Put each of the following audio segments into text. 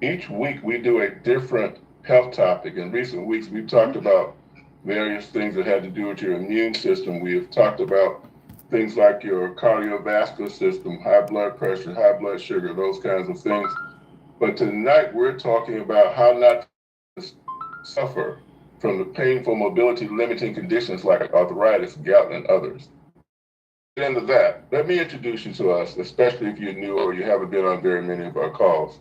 each week we do a different health topic. In recent weeks, we've talked about various things that had to do with your immune system. We have talked about things like your cardiovascular system, high blood pressure, high blood sugar, those kinds of things. But tonight we're talking about how not to suffer from the painful mobility limiting conditions like arthritis, gout, and others. Into that, let me introduce you to us, especially if you're new or you haven't been on very many of our calls.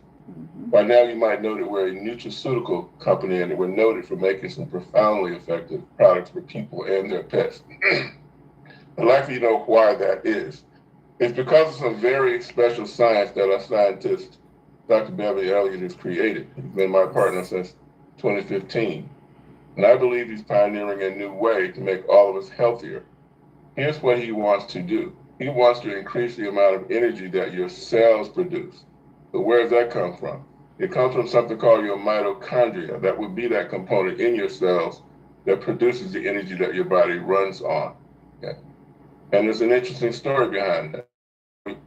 By now, you might know that we're a nutraceutical company and that we're noted for making some profoundly effective products for people and their pets. I'd like for you to know why that is. It's because of some very special science that our scientist, Dr. Beverly Elliott, has created. He's been my partner since 2015. And I believe he's pioneering a new way to make all of us healthier. Here's what he wants to do. He wants to increase the amount of energy that your cells produce. So where does that come from? It comes from something called your mitochondria. That would be that component in your cells that produces the energy that your body runs on. Okay? And there's an interesting story behind that.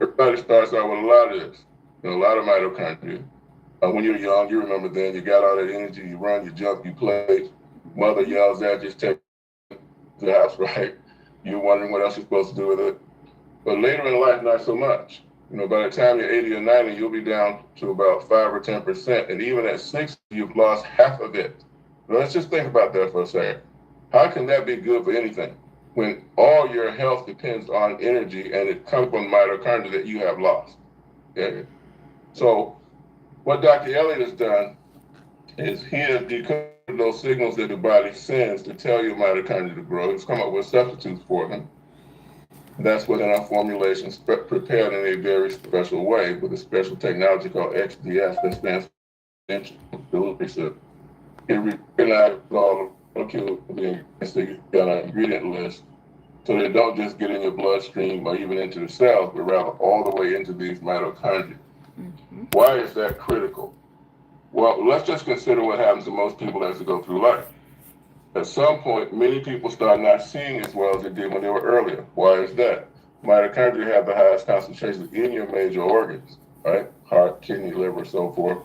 Everybody starts out with a lot of this, a lot of mitochondria. When you're young, you remember then, you got all that energy, you run, you jump, you play. Mother yells at you, just take the house, right? You're wondering what else you're supposed to do with it. But later in life, not so much. By the time you're 80 or 90, you'll be down to about 5 or 10%. And even at 60, you've lost half of it. Now, let's just think about that for a second. How can that be good for anything when all your health depends on energy and it comes from mitochondria that you have lost? Okay? So what Dr. Elliott has done is he has decoded those signals that the body sends to tell your mitochondria to grow. He's come up with substitutes for them. That's within our formulations prepared in a very special way with a special technology called XDS that stands for delivery system. It recognizes all the molecules got an ingredient list so they don't just get in your bloodstream or even into the cells, but rather all the way into these mitochondria. Why is that critical? Well, let's just consider what happens to most people as they go through life. At some point, many people start not seeing as well as they did when they were earlier. Why is that? Mitochondria have the highest concentration in your major organs, right? Heart, kidney, liver, so forth.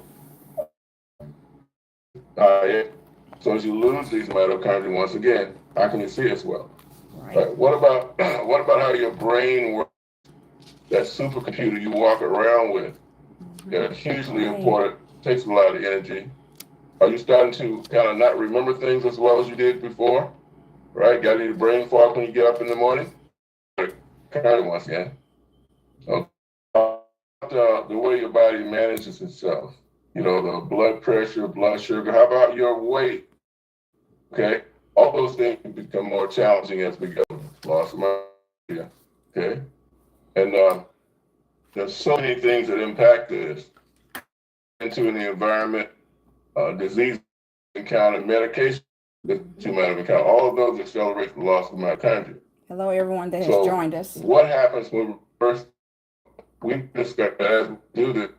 So as you lose these mitochondria once again, how can you see as well? Right. What about how your brain works? That supercomputer you walk around with, that's hugely important, takes a lot of energy. Are you starting to kind of not remember things as well as you did before? Right? Got any brain fog when you get up in the morning? Kind of once again. Okay. The way your body manages itself. The blood pressure, blood sugar. How about your weight? Okay? All those things become more challenging as we go. Loss of mitochondria. Okay? And there's so many things that impact this. Into the environment, disease encounter, medication that you might have encountered, all of those accelerate the loss of mitochondria. Hello, everyone that has joined us. What happens when we discuss as we do this,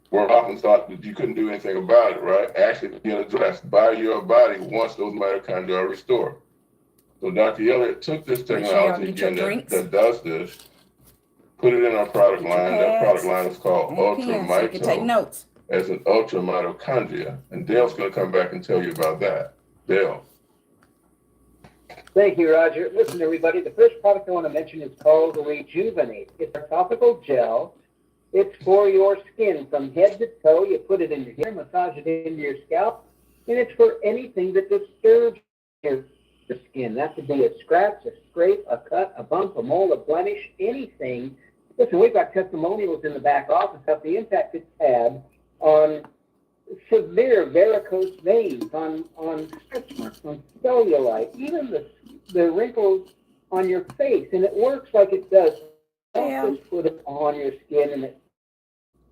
we're often thought that you couldn't do anything about it, right? Actually, get addressed by your body once those mitochondria are restored. So Dr. Elliott took this technology again that does this, put it in our product line. That product line is called UltraMito. You can take notes. As an ultra mitochondria. And Dale's going to come back and tell you about that. Dale. Thank you, Roger. Listen, everybody, the first product I want to mention is called Rejuvenate. It's a topical gel. It's for your skin from head to toe. You put it in your hair, massage it into your scalp, and it's for anything that disturbs your skin. That could be a scratch, a scrape, a cut, a bump, a mole, a blemish, anything. Listen, we've got testimonials in the back office of the impact it's had on severe varicose veins, on stretch marks, on cellulite, even the wrinkles on your face, and it works like it does. Don't just put it on your skin, and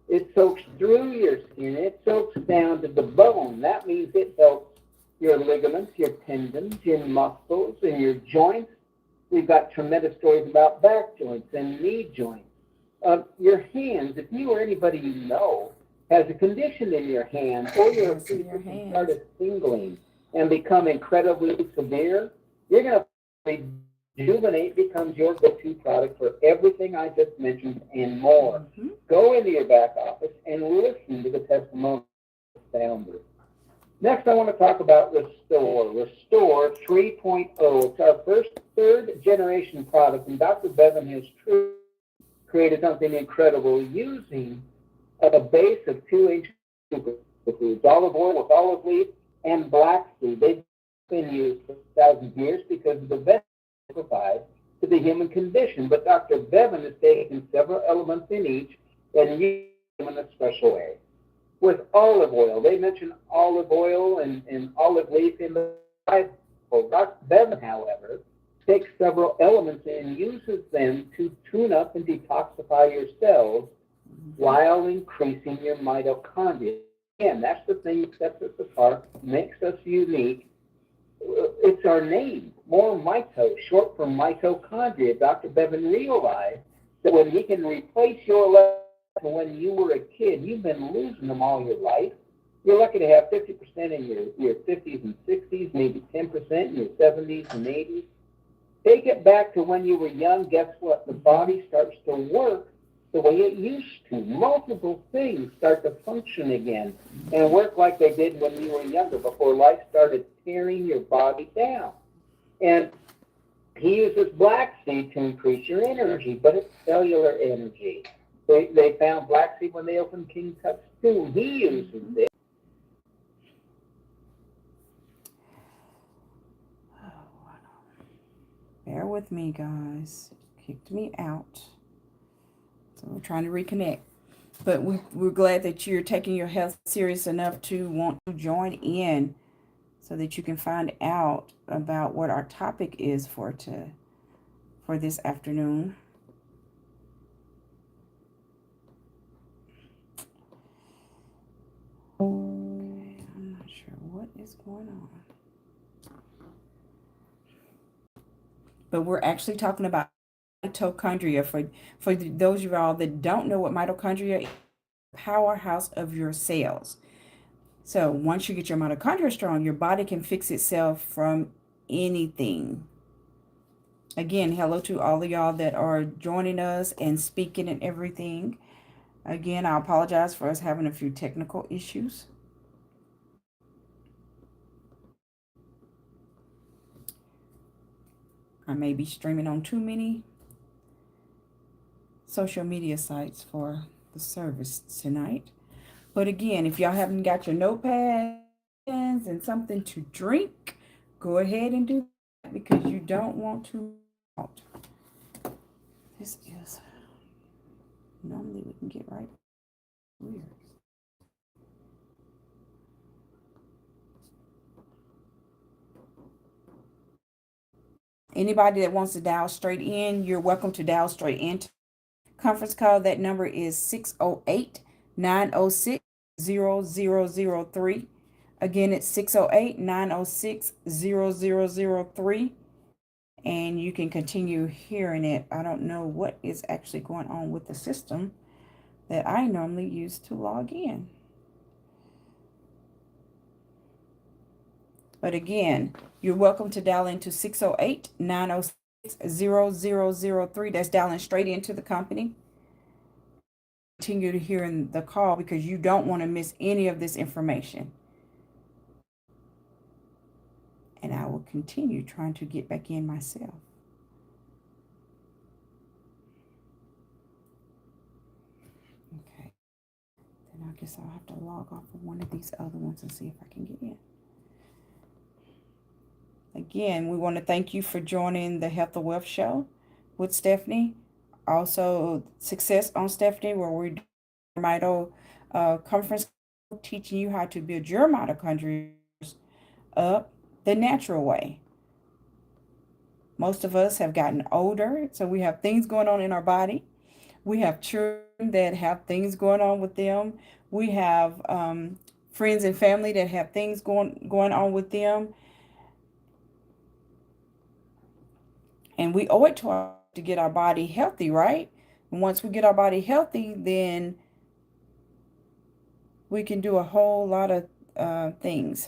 it soaks through your skin. It soaks down to the bone. That means it helps your ligaments, your tendons, your muscles, and your joints. We've got tremendous stories about back joints and knee joints. Your hands, if you or anybody you know has a condition in your hand, or your feet started tingling and become incredibly severe, you're going to Rejuvenate becomes your go-to product for everything I just mentioned and more. Go into your back office and listen to the testimonials of the founders. Next, I want to talk about Restore. Restore 3.0. It's our first third-generation product, and Dr. Bevan has created something incredible using a base of 2 superfoods, olive oil with olive leaf and black seed. They've been used for thousands of years because of the benefits they provide to the human condition. But Dr. Bevan has taken several elements in each and used them in a special way. With olive oil, they mention olive oil and olive leaf in the Bible. Dr. Bevan, however, takes several elements and uses them to tune up and detoxify your cells while increasing your mitochondria. Again, that's the thing that sets us apart, makes us unique. It's our name, MoreMito, short for mitochondria. Dr. Bevan realized that when he can replace your levels to when you were a kid, you've been losing them all your life. You're lucky to have 50% in your 50s and 60s, maybe 10% in your 70s and 80s. Take it back to when you were young. Guess what? The body starts to work the way it used to. Multiple things start to function again and work like they did when you were younger, before life started tearing your body down. And he uses black seed to increase your energy, but it's cellular energy. They found black seed when they opened King Tut's tomb. He uses it. Bear with me, guys. Kicked me out. So we're trying to reconnect. But we're glad that you're taking your health serious enough to want to join in so that you can find out about what our topic is for this afternoon. Okay, I'm not sure what is going on. But we're actually talking about mitochondria. For those of y'all that don't know what mitochondria is, the powerhouse of your cells. So once you get your mitochondria strong, your body can fix itself from anything. Again, hello to all of y'all that are joining us and speaking and everything. Again, I apologize for us having a few technical issues. I may be streaming on too many social media sites for the service tonight. But again, if y'all haven't got your notepads and something to drink, go ahead and do that because you don't want to out. This is normally we can get right weird. Anybody that wants to dial straight in, you're welcome to dial straight in. Conference call, that number is 608-906-0003. Again, it's 608-906-0003. And you can continue hearing it. I don't know what is actually going on with the system that I normally use to log in. But again, you're welcome to dial into 608-906-0003. That's dialing straight into the company. Continue to hear the call because you don't want to miss any of this information. And I will continue trying to get back in myself. Okay. Then I guess I'll have to log off of one of these other ones and see if I can get in. Again, we want to thank you for joining the Health and Wealth Show with Stephanie. Also, Success on Stephanie, where we're doing a Mito conference teaching you how to build your mitochondria up the natural way. Most of us have gotten older, so we have things going on in our body. We have children that have things going on with them. We have friends and family that have things going on with them. And we owe it to get our body healthy, right? And once we get our body healthy, then we can do a whole lot of things.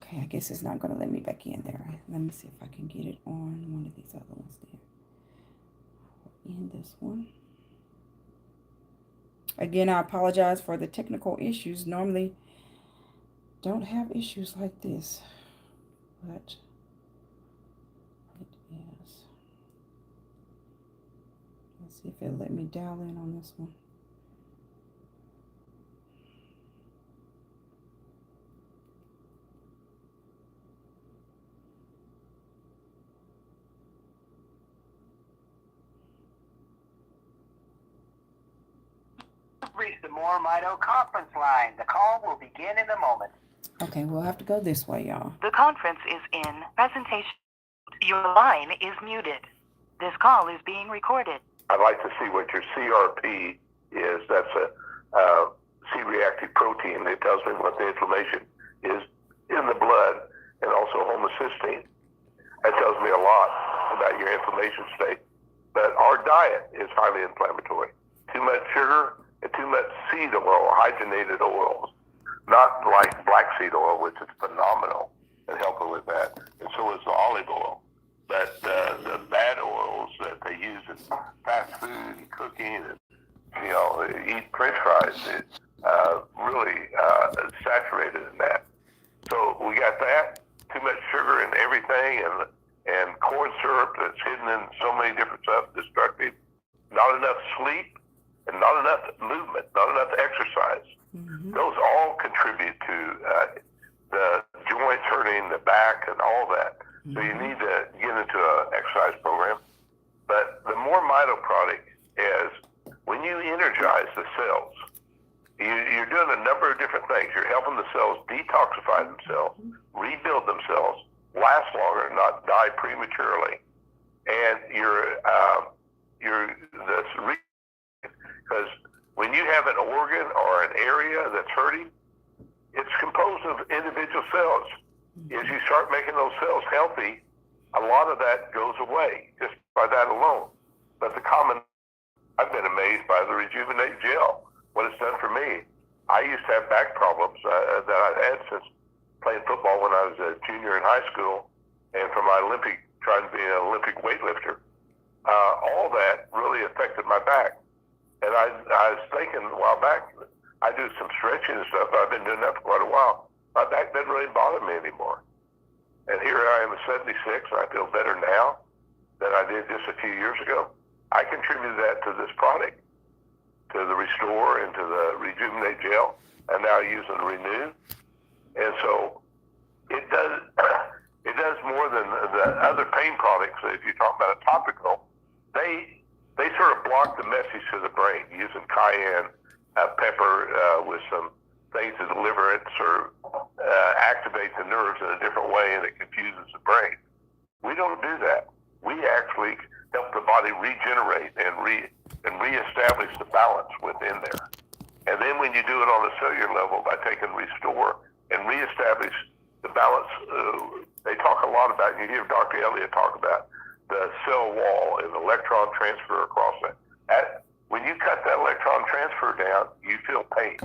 Okay, I guess it's not going to let me back in there. Let me see if I can get it on one of these other ones there. In this one. Again, I apologize for the technical issues. Normally, don't have issues like this, but it is. Let's see if it'll let me dial in on this one. Reach the MoreMito conference line. The call will begin in a moment. Okay, we'll have to go this way, y'all. The conference is in presentation. Your line is muted. This call is being recorded. I'd like to see what your CRP is. That's a C-reactive protein. It tells me what the inflammation is in the blood, and also homocysteine. That tells me a lot about your inflammation state. But our diet is highly inflammatory. Too much sugar and too much seed oil, hydrogenated oils, not like black seed oil, which is phenomenal and helpful with that, and so is the olive oil. But the bad oils that they use in fast food and cooking, and eat French fries, it's really saturated in that. So we got that, too much sugar in everything, and corn syrup that's hidden in so many different stuff, destructive. Not enough sleep, and not enough movement, not enough exercise. Mm-hmm. Those all contribute to the joints hurting, the back, and all that. Mm-hmm. So you need to get into an exercise program. But the MoreMito product is when you energize the cells, you're doing a number of different things. You're helping the cells detoxify themselves, rebuild themselves, last longer, not die prematurely. And because when you have an organ or an area that's hurting, it's composed of individual cells. As you start making those cells healthy, a lot of that goes away just by that alone. But I've been amazed by the Rejuvenate Gel, what it's done for me. I used to have back problems that I've had since playing football when I was a junior in high school, and from my trying to be an Olympic weightlifter. All that really affected my back. And I was thinking a while back, I do some stretching and stuff. I've been doing that for quite a while. My back doesn't really bother me anymore. And here I am at 76, and I feel better now than I did just a few years ago. I contributed that to this product, to the Restore and to the Rejuvenate Gel, and now using the Renew. And so it does more than the other pain products. If you talk about a topical, they sort of block the message to the brain using cayenne pepper with some things to deliver it, sort of activate the nerves in a different way, and it confuses the brain. We don't do that. We actually help the body regenerate and reestablish the balance within there. And then when you do it on a cellular level by taking Restore and reestablish the balance, they talk a lot about, you hear Dr. Elliott talk about the cell wall and electron transfer across that. When you cut that electron transfer down, you feel pain.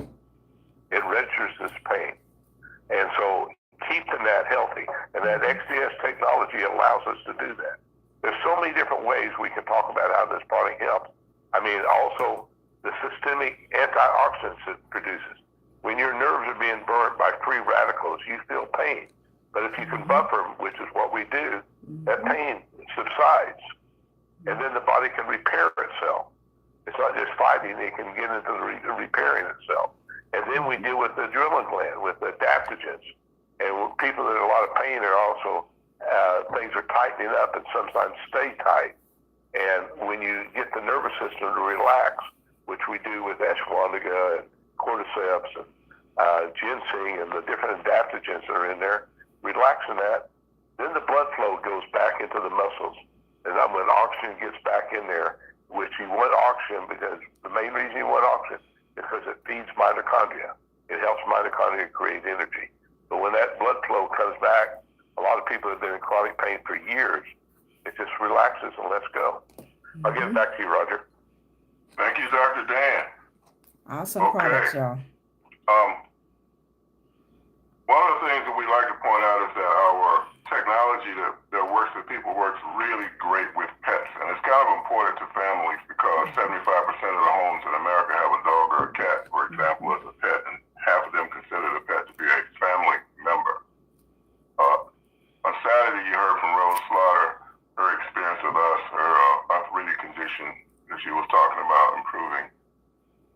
It registers as pain. And so keeping that healthy, and that XDS technology allows us to do that. There's so many different ways we can talk about how this product helps. I mean, also the systemic antioxidants it produces. When your nerves are being burnt by free radicals, you feel pain. But if you can buffer them, which is what we do, that pain subsides. And then the body can repair itself. It's not just fighting, it can get into the repairing itself. And then we deal with the adrenaline gland, with the adaptogens. And with people that are in a lot of pain are also, things are tightening up and sometimes stay tight. And when you get the nervous system to relax, which we do with ashwagandha and cordyceps and ginseng and the different adaptogens that are in there, relaxing that, then the blood flow goes back into the muscles. And then when oxygen gets back in there, which you want oxygen because the main reason you want oxygen is because it feeds mitochondria. It helps mitochondria create energy. But when that blood flow comes back, a lot of people have been in chronic pain for years. It just relaxes and lets go. I'll give it back to you, Roger. Thank you, Dr. Dan. Awesome products, y'all. One of the things that we like to point out people works really great with pets, and it's kind of important to families because 75% of the homes in America have a dog or a cat, for example, as a pet, and half of them consider the pet to be a family member. On Saturday, you heard from Rose Slaughter, her experience with us, her arthritic condition that she was talking about improving.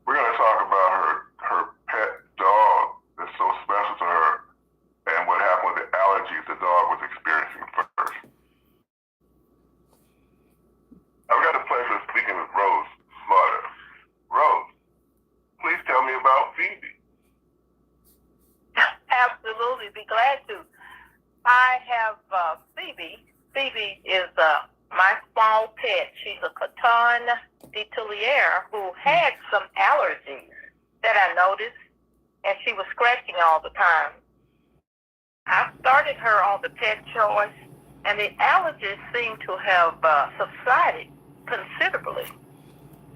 We're going to talk about her pet dog that's so special to her and what happened with the allergies the dog was experiencing first. I've got the pleasure of speaking with Rose Slaughter. Rose, please tell me about Phoebe. Absolutely, be glad to. I have Phoebe. Phoebe is my small pet. She's a Coton de Tulier who had some allergies that I noticed, and she was scratching all the time. I started her on the pet choice, and the allergies seem to have subsided considerably.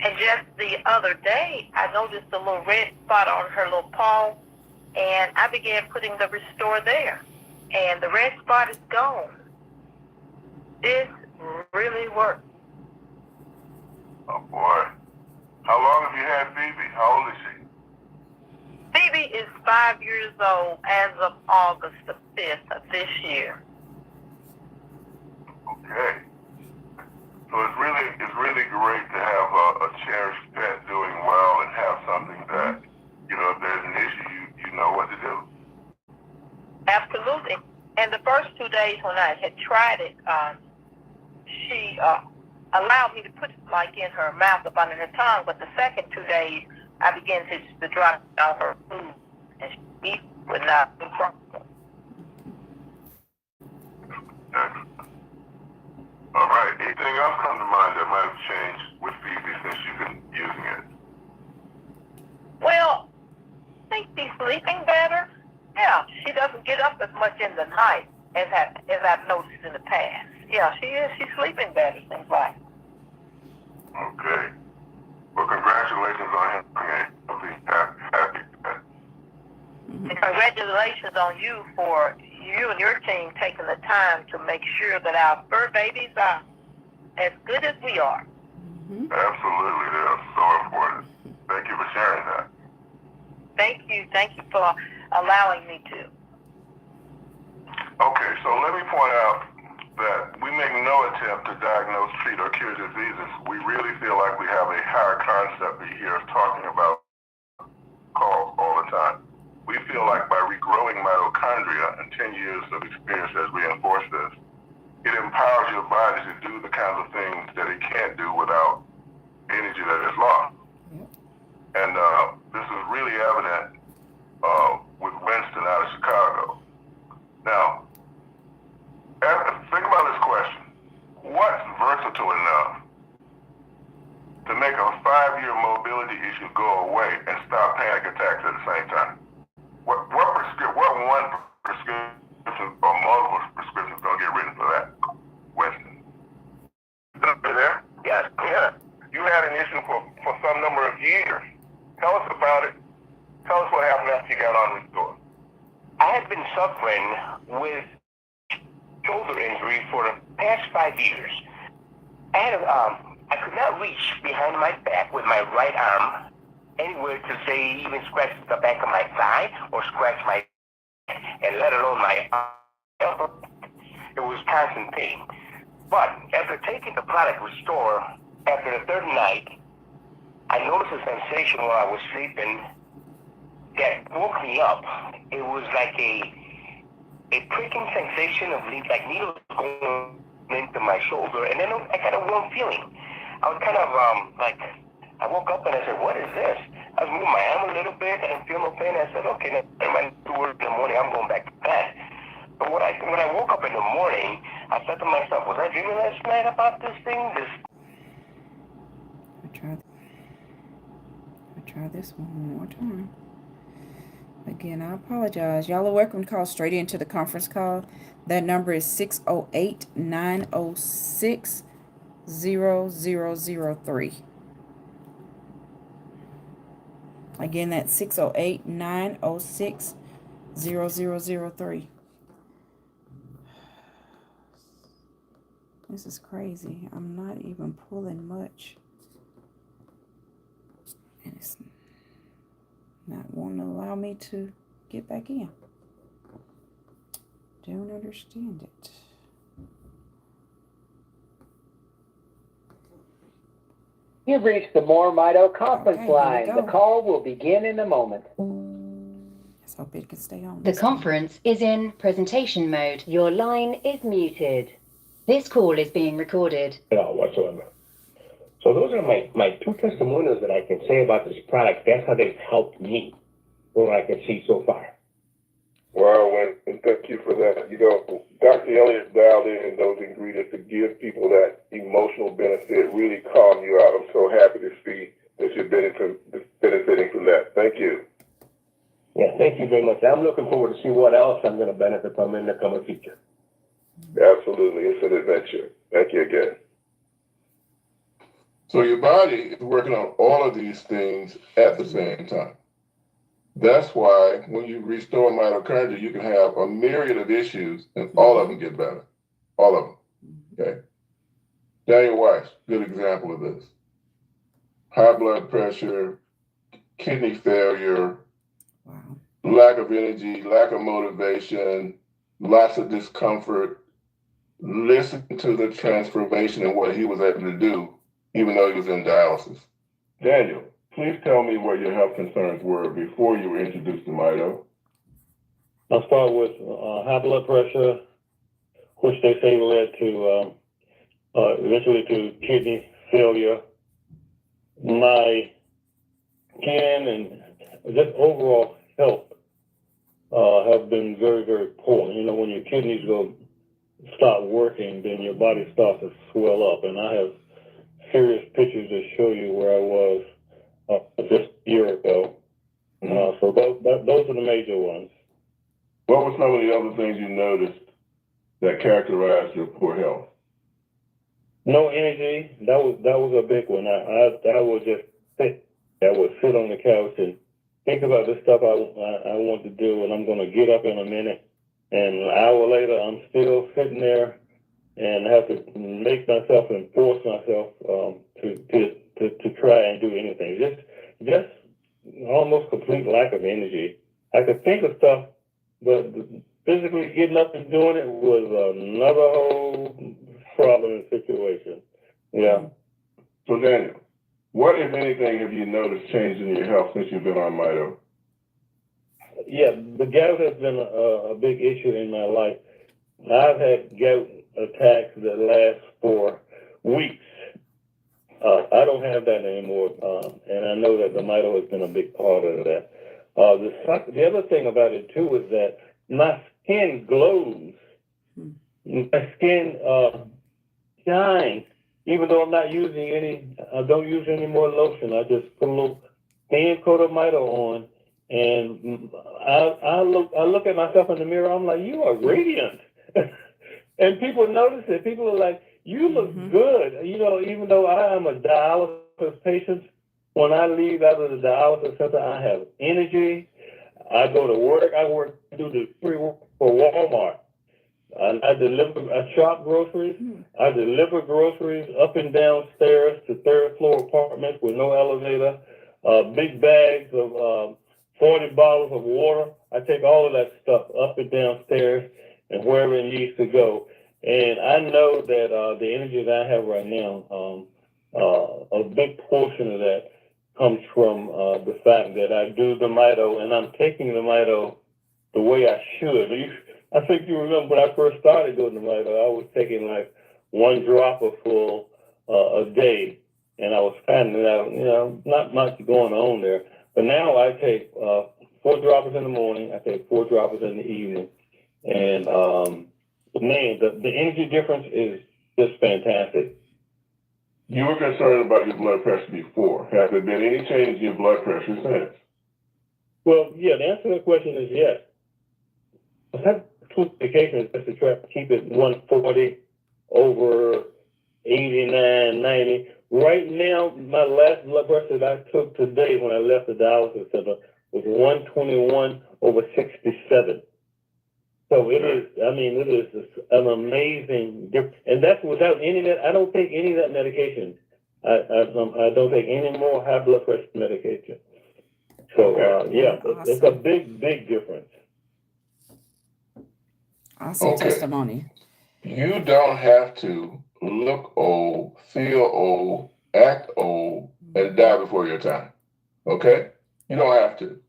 And just the other day, I noticed a little red spot on her little paw, and I began putting the Restore there, and the red spot is gone. This really worked. Oh boy. How long have you had Phoebe? How old is she? Phoebe is 5 years old as of August the 5th of this year. Okay. So it's really great to have a cherished pet doing well and have something that, you know, if there's an issue, you know what to do. Absolutely. And the first 2 days when I had tried it, she allowed me to put it like in her mouth up under her tongue, but the second 2 days I began to drop out her food, and she eat with not no problem. Excellent. All right. Anything else come to mind that might have changed with Phoebe since you've been using it? Well, I think she's sleeping better. Yeah, she doesn't get up as much in the night as I've noticed in the past. Yeah, she is. She's sleeping better, things like. Okay. Well, congratulations on having a healthy, happy pet. And congratulations on you for you and your team taking the time to make sure that our fur babies are as good as we are. Absolutely, they are so important. Thank you for sharing that. Thank you for allowing me to. Okay, so let me point out that we make no attempt to diagnose, treat, or cure diseases. We really feel like we have a higher concept that you hear us talking about calls all the time. We feel like by regrowing mitochondria, and 10 years of experience has reinforced this, it empowers your body to do the kinds of things that it can't do without energy that is lost. And this is really evident with Winston out of Chicago. Now, think about this question. What's versatile enough to make a 5-year mobility issue go away and stop panic attacks at the same time? What one prescription or multiple prescriptions don't get written for that, Winston? Is that there? Yes, yeah. You had an issue for some number of years. Tell us about it. Tell us what happened after you got on Restore. I had been suffering with shoulder injury for the past 5 years. I could not reach behind my back with my right arm anywhere to say even scratch the back of my thigh or scratch my and let alone my elbow. It was constant pain. But after taking the product Restore, after the third night, I noticed a sensation while I was sleeping that woke me up. It was like a pricking sensation of like needles going into my shoulder, and then I got a warm feeling. I was kind of I woke up and I said, what is this? I was moving my arm a little bit and feel no pain. I said, okay, never mind, 2 hours in the morning, I'm going back to bed. But when I woke up in the morning, I said to myself, was I dreaming last night about this thing? I'll try this one more time. Again, I apologize. Y'all are welcome to call straight into the conference call. That number is 608-906-0003. Again, that's 608-906-0003. This is crazy. I'm not even pulling much. And it's not wanting to allow me to get back in. Don't understand it. You've reached the MoreMito conference Okay, here we line. The go. call will begin in a moment. Let's hope it can stay on. The conference is in presentation mode. Your line is muted. This call is being recorded. Whatsoever. So those are my two testimonials that I can say about this product. That's how they've helped me, what I can see so far. Wow, and thank you for that. You know, Dr. Elliott dialed in those ingredients to give people that emotional benefit, really calm you out. I'm so happy to see that you're benefiting from that. Thank you. Yeah, thank you very much. I'm looking forward to see what else I'm going to benefit from in the coming future. Absolutely. It's an adventure. Thank you again. So your body is working on all of these things at the same time. That's why when you restore mitochondria, you can have a myriad of issues and all of them get better. All of them. Okay. Daniel Weiss, good example of this. High blood pressure, kidney failure, Wow. lack of energy, lack of motivation, lots of discomfort. Listen to the transformation and what he was able to do, even though he was in dialysis. Daniel, please tell me what your health concerns were before you were introduced to Mito. I'll start with high blood pressure, which they say led to eventually to kidney failure. My skin and just overall health have been very, very poor. You know, when your kidneys stop working, then your body starts to swell up. And I have serious pictures that show you where I was just a year ago. So those are the major ones. What were some of the other things you noticed that characterized your poor health? No energy. That was a big one. I would just sit. I would sit on the couch and think about the stuff I want to do, and I'm going to get up in a minute. And an hour later, I'm still sitting there, and I have to make myself and force myself to try and do anything. Just almost complete lack of energy. I could think of stuff, but physically getting up and doing it was another whole problem and situation. Yeah. So Daniel, what, if anything, have you noticed changed in your health since you've been on Mito? Yeah, the gout has been a big issue in my life. I've had gout attacks that last for weeks. I don't have that anymore, and I know that the Mito has been a big part of that. The other thing about it, too, is that my skin glows. My skin shines, even though I'm not using I don't use any more lotion. I just put a little thin coat of Mito on, and I look at myself in the mirror. I'm like, you are radiant. And people notice it. People are like, you look good. You know, even though I am a dialysis patient, when I leave out of the dialysis center, I have energy. I go to work. I do the free work for Walmart. I shop groceries. I deliver groceries up and down stairs to third floor apartments with no elevator. Big bags of 40 bottles of water. I take all of that stuff up and down stairs and wherever it needs to go. And I know that the energy that I have right now, a big portion of that comes from the fact that I do the Mito, and I'm taking the Mito the way I should. I think you remember when I first started doing the Mito, I was taking like one dropper full a day, and I was finding out, not much going on there. But now I take 4 droppers in the morning, I take 4 droppers in the evening, and man, the energy difference is just fantastic. You were concerned about your blood pressure before. Has there been any change in your blood pressure since? Well, yeah, the answer to the question is yes. I have 2 medications just to try to keep it 140 over 89, 90. Right now, my last blood pressure that I took today when I left the dialysis center was 121 over 67. So it is, I mean, it is an amazing difference. And that's without any, I don't take any of that medication. I don't take any more high blood pressure medication. So, yeah, it's a big, big difference. Awesome testimony. You don't have to look old, feel old, act old, and die before your time. Okay? You don't have to.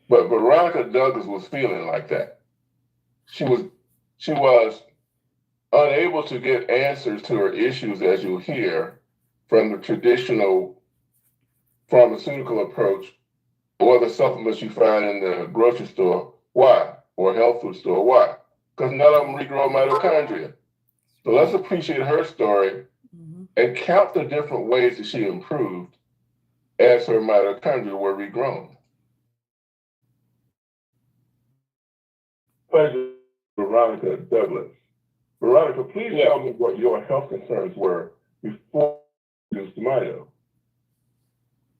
But Veronica Douglas was feeling like that. She was unable to get answers to her issues, as you'll hear, from the traditional pharmaceutical approach or the supplements you find in the grocery store. Why? Or health food store. Why? Because none of them regrow mitochondria. So let's appreciate her story and count the different ways that she improved as her mitochondria were regrown. Pleasure, Veronica Douglas. Veronica, please tell me what your health concerns were before you used Mito.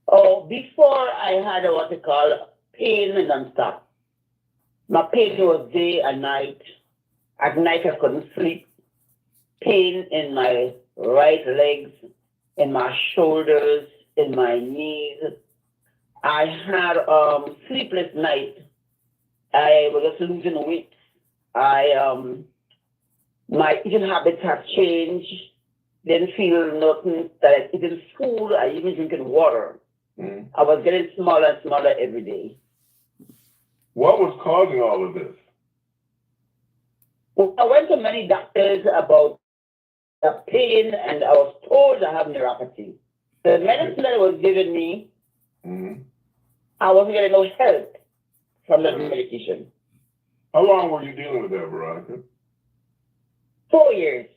Oh, before I had what they call pain nonstop. My pain was day and night. At night I couldn't sleep. Pain in my right legs, in my shoulders, in my knees. I had sleepless nights. I was just losing weight. My eating habits have changed. Didn't feel nothing that I eating food. I even drinking water. I was getting smaller and smaller every day. What was causing all of this? Well, I went to many doctors about the pain, and I was told I have neuropathy. The medicine that was given me, I wasn't getting no help from the medication. How long were you dealing with that, Veronica? 4 years.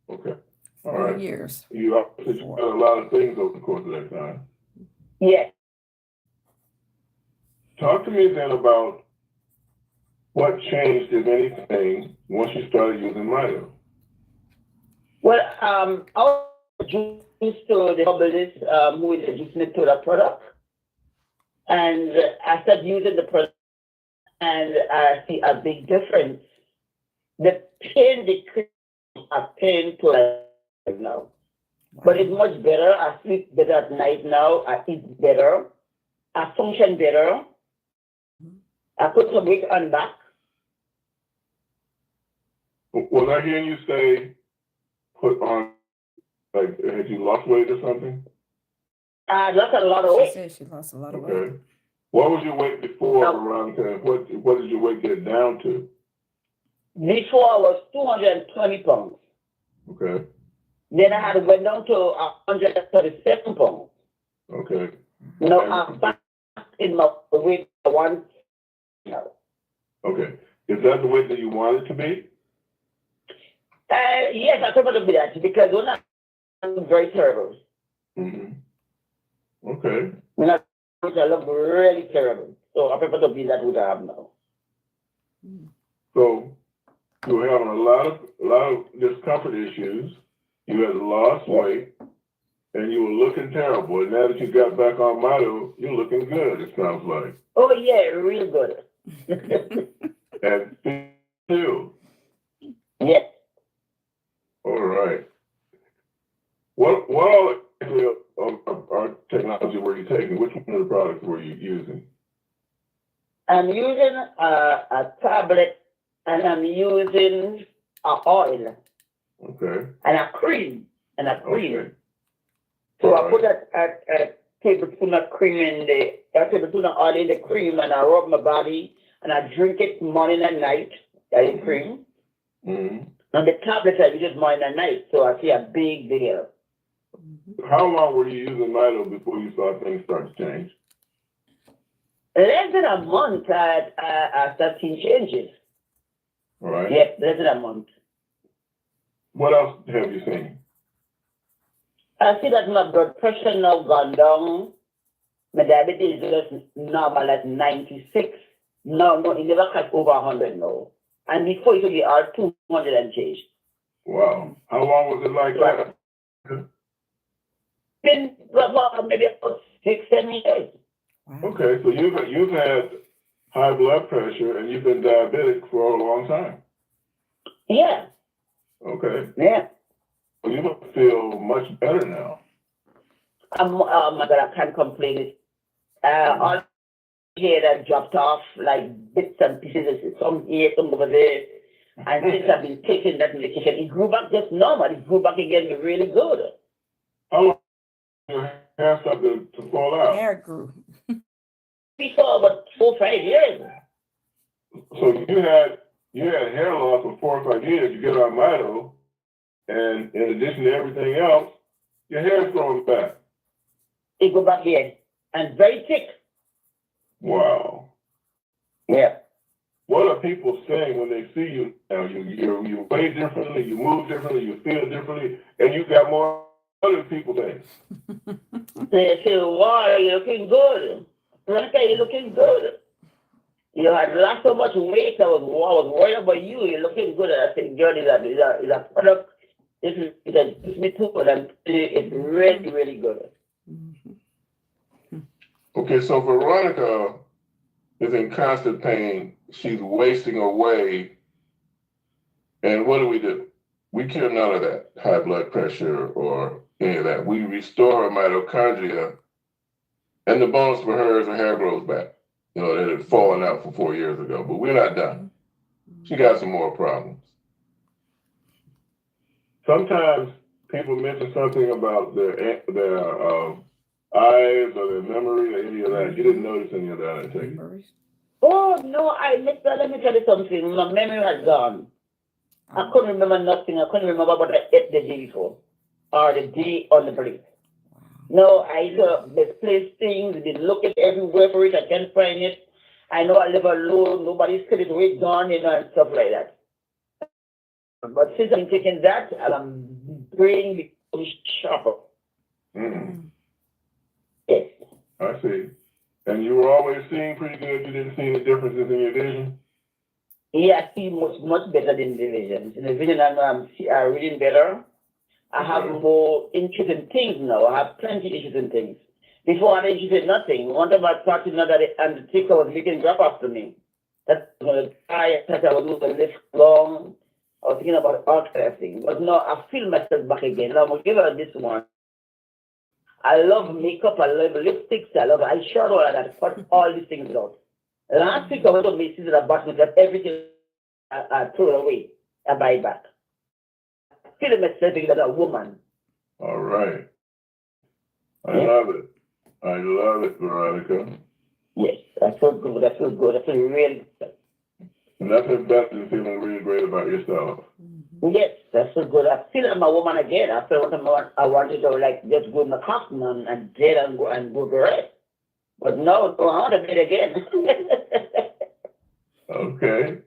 Okay. All right. 4 years. You obviously done a lot of things over the course of that time. Yes. Talk to me then about what changed, if anything, once you started using Mito. Well, I was introduced to the herbalist who is introduced me to the product. And I started using the product, and I see a big difference. The pain decreased, a pain to right now. But it's much better. I sleep better at night now. I eat better. I function better. I put some weight on back. Was I hearing you say put on, like, had you lost weight or something? I lost a lot of weight. She said she lost a lot of weight. Okay. What was your weight before, Veronica? What did your weight get down to? Before I was 220 pounds. Okay. Then I had went down to 137 pounds. Okay. Now I'm back in my weight I want now. Okay. Is that the weight that you want it to be? Yes, I thought it would be that because when I'm very terrible. Okay. When I look really terrible. So I prefer to be that what I have now. So you were having a lot of discomfort issues. You had lost weight, and you were looking terrible. And now that you got back on Mito, you're looking good, it sounds like. Oh, yeah, real good. And still. Yes. All right. What all our technology were you taking? Which one of the products were you using? I'm using a tablet, and I'm using an oil. Okay. And a cream. Okay. So I put a tablespoon of cream in a tablespoon of oil in the cream, and I rub my body, and I drink it morning and night. I cream. And the tablets I use it morning and night, so I see a big deal. How long were you using Mito before you saw things start to change? Less than a month, I started seeing changes. All right. Yes, less than a month. What else have you seen? I see that my blood pressure now gone down. My diabetes is just normal at 96. No, it never got over 100 now. And before it would be all 200 and change. Wow. How long was it like that? Been maybe about 6-7 years. Okay, so you've had high blood pressure, and you've been diabetic for a long time. Yeah. Okay. Yeah. Well, you must feel much better now. Oh my God, I can't complain. All hair that dropped off, like bits and pieces, some here, some over there. And since I've been taking that medication, it grew back just normal. It grew back again really good. How long did your hair start to fall out? Hair grew. Before about 4 or 5 years. So you had hair loss for 4 or 5 years. You get on Mito, and in addition to everything else, your hair's growing back. It go back here and very thick. Wow. Yeah. What are people saying when they see you now? You weigh differently, you move differently, you feel differently, and you got more other people saying. They say, wow, you're looking good. Veronica, you're looking good. You had lost so much weight, I was worried about you. You're looking good. And I said, girl, is a product. This is UltraMito, and it's really, really good. Okay, so Veronica is in constant pain. She's wasting away. And what do? We cure none of that, high blood pressure or any of that. We restore her mitochondria. And the bonus for her is her hair grows back. You know, that had fallen out for 4 years ago. But we're not done. She got some more problems. Sometimes people mention something about their eyes or their memory or any of that. You didn't notice any of that, I take it. Oh, no, let me tell you something. My memory has gone. I couldn't remember nothing. I couldn't remember what I ate the day before or the day on the break. No, I used to misplace things, been looking everywhere for it. I can't find it. I know I live alone. Nobody's got it way gone, you know, and stuff like that. But since I'm taking that, I'm brain becomes sharper. Mm. Yes. I see. And you were always seeing pretty good. You didn't see any differences in your vision? Yeah, I see much better than the vision. In the vision, I'm reading better. I have more interest in things now. I have plenty of interest in things. Before, I didn't interest in nothing. One time I thought that the undertaker was making drop after me. That's when I thought I was moving this long. I was thinking about Arthritis thing. But no, I feel myself back again. Now, I'm going to give her this one. I love makeup. I love lipsticks. I love eyeshadow. All that. Put all these things out. Last week, I went to Macy's and I bought myself everything I threw it away. I buy it back. Feeling myself as a woman. All right. I love it. I love it, Veronica. Yes, I feel good. I feel good. I feel really good. Nothing better than feeling really great about yourself. Yes, I feel good. I feel I'm a woman again. I feel I wanted to like just go in the costume and dead and go to rest. But no, I want to bed again. Okay.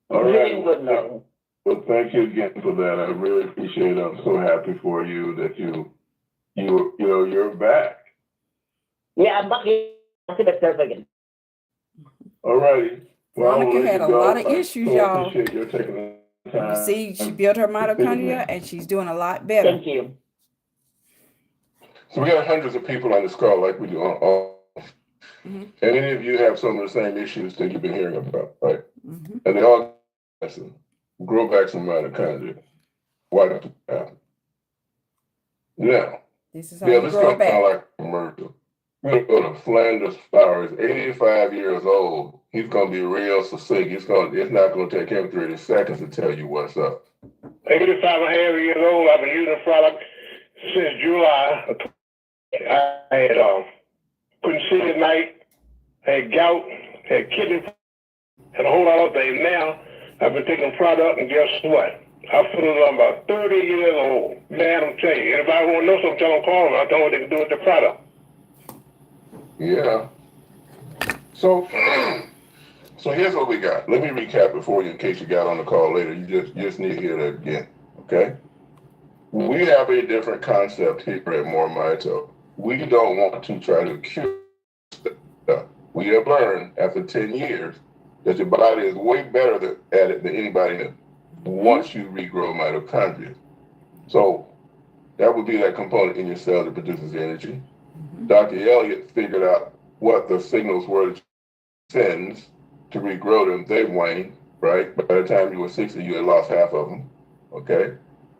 All Feeling right. good now. Well, thank you again for that. I really appreciate it. I'm so happy for you that you're back. Yeah, I'm back here. I see myself again. All righty. Well, Veronica had a lot of issues, y'all. I appreciate your taking the time. You see, she built her mitochondria and she's doing a lot better. Thank you. So we got hundreds of people on this call like we do on all. And any of you have some of the same issues that you've been hearing about, right? And they all grow back some mitochondria. Why don't you happen? Now, this is how you this grow is back. kind of like a commercial. We're going to go to Flanders Flowers, 85 years old. He's going to be real succinct. It's not going to take him 30 seconds to tell you what's up. 85 and a half years old. I've been using the product since July. I had couldn't see at night, had gout, had kidney, had a whole lot of things. Now I've been taking the product, and guess what? I feel I'm about 30 years old. Man, I'm telling you, anybody want to know something, tell them call them. I told them what they can do with the product. Yeah. So here's what we got. Let me recap it for you in case you got on the call later. You just need to hear that again, okay? We have a different concept here at MoreMito. We don't want to try to cure stuff. We have learned after 10 years that your body is way better at it than anybody else once you regrow mitochondria. So that would be that component in your cell that produces energy. Dr. Elliott figured out what the signals were sins to regrow them, they wane, right? By the time you were 60, you had lost half of them, okay?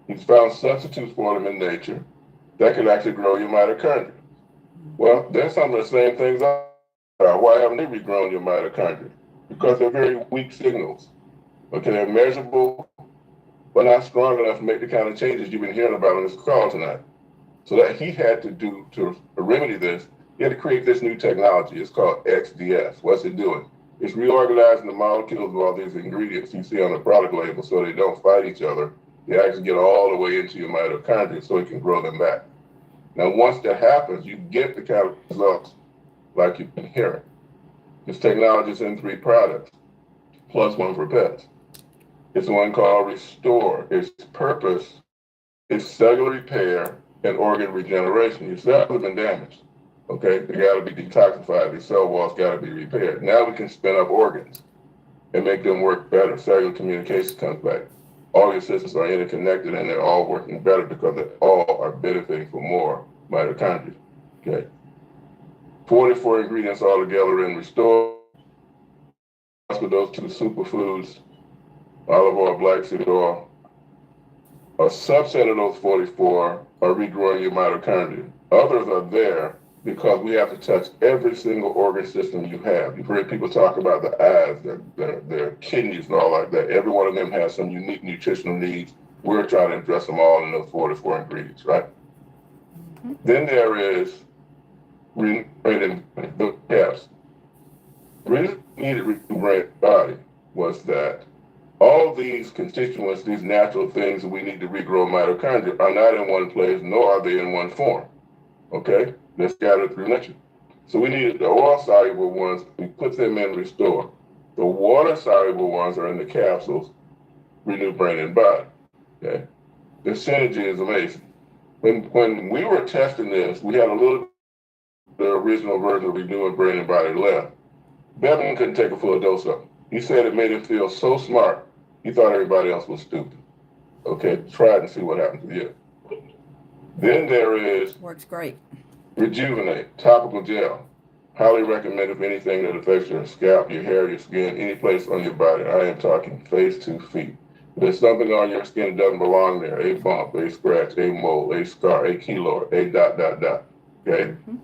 He's found substitutes for them in nature that could actually grow your mitochondria. Well, there's some of the same things. Why haven't they regrown your mitochondria? Because they're very weak signals. Okay, they're measurable, but not strong enough to make the kind of changes you've been hearing about on this call tonight. So that he had to do to remedy this, he had to create this new technology. It's called XDS. What's it doing? It's reorganizing the molecules of all these ingredients you see on the product label so they don't fight each other. They actually get all the way into your mitochondria so it can grow them back. Now, once that happens, you get the kind of results like you've been hearing. This technology is in 3 products, plus 1 for pets. It's one called Restore. Its purpose is cellular repair and organ regeneration. Your cells have been damaged, okay? They gotta be detoxified. The cell walls gotta be repaired. Now we can spin up organs and make them work better. Cellular communication comes back. All your systems are interconnected and they're all working better because they all are benefiting from more mitochondria, okay? 44 ingredients all together in Restore. With those 2 superfoods, olive oil, black seed oil, a subset of those 44 are regrowing your mitochondria. Others are there because we have to touch every single organ system you have. You've heard people talk about the eyes, their kidneys and all like that. Every one of them has some unique nutritional needs. We're trying to address them all in those 44 ingredients, right? Mm-hmm. Then there is the caps. The reason we needed to regenerate the body was that all these constituents, these natural things that we need to regrow mitochondria are not in one place, nor are they in one form, okay? They're scattered through nature. So we needed the oil-soluble ones, we put them in Restore. The water-soluble ones are in the capsules, Renew Brain and Body, okay? The synergy is amazing. When we were testing this, we had a little, the original version of Renew Brain and Body left. Bevan couldn't take a full dose of it. He said it made him feel so smart, he thought everybody else was stupid. Okay, try it and see what happens to you. Then there is Works great. Rejuvenate, topical gel. Highly recommended for anything that affects your scalp, your hair, your skin, any place on your body. I am talking face to feet. If there's something on your skin that doesn't belong there, a bump, a scratch, a mole, a scar, a keloid, a ... Okay? Mm-hmm.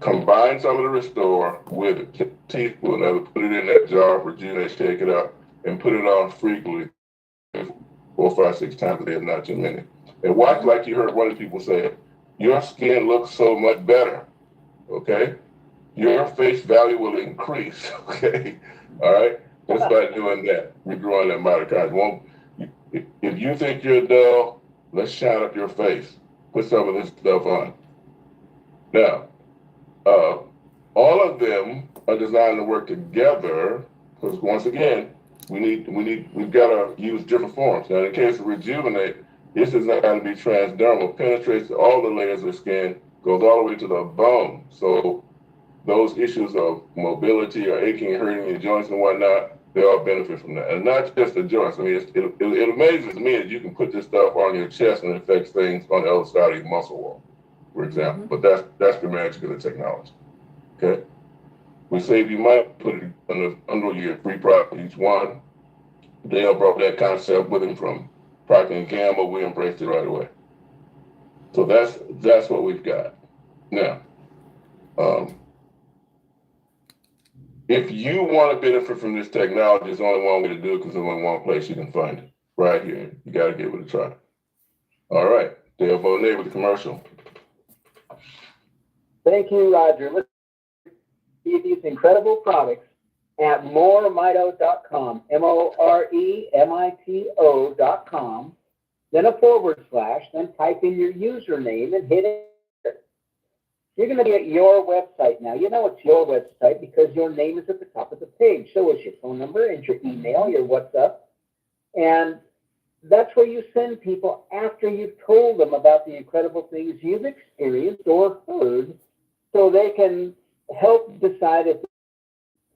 Combine some of the Restore with a teaspoon, put it in that jar of Rejuvenate, shake it up, and put it on frequently, 4, 5, 6 times a day, not too many. And watch, like you heard one of the people say, your skin looks so much better, okay? Your face value will increase, okay? All right? Just by doing that, we're growing that mitochondria. If you think you're dull, let's shine up your face. Put some of this stuff on. Now, all of them are designed to work together because once again, we've got to use different forms. Now, in the case of Rejuvenate, this is not going to be transdermal, penetrates all the layers of skin, goes all the way to the bone. So those issues of mobility or aching and hurting your joints and whatnot, they all benefit from that. And not just the joints. I mean, it amazes me that you can put this stuff on your chest and it affects things on the other side of your muscle wall, for example. Mm-hmm. But that's the magic of the technology. Okay? We save you money, put it under your free product each one. Dale brought that concept with him from Procter & Gamble. We embraced it right away. So that's what we've got. Now, if you want to benefit from this technology, there's only one way to do it because there's only one place you can find it. Right here. You got to give it a try. All right. Dale Bonet with the commercial. Thank you, Roger. Let's see these incredible products at MoreMito.com, MoreMito.com, then a /, then type in your username and hit enter. You're going to be at your website now. You know it's your website because your name is at the top of the page. So is your phone number and your email, your WhatsApp. And that's where you send people after you've told them about the incredible things you've experienced or heard so they can help decide if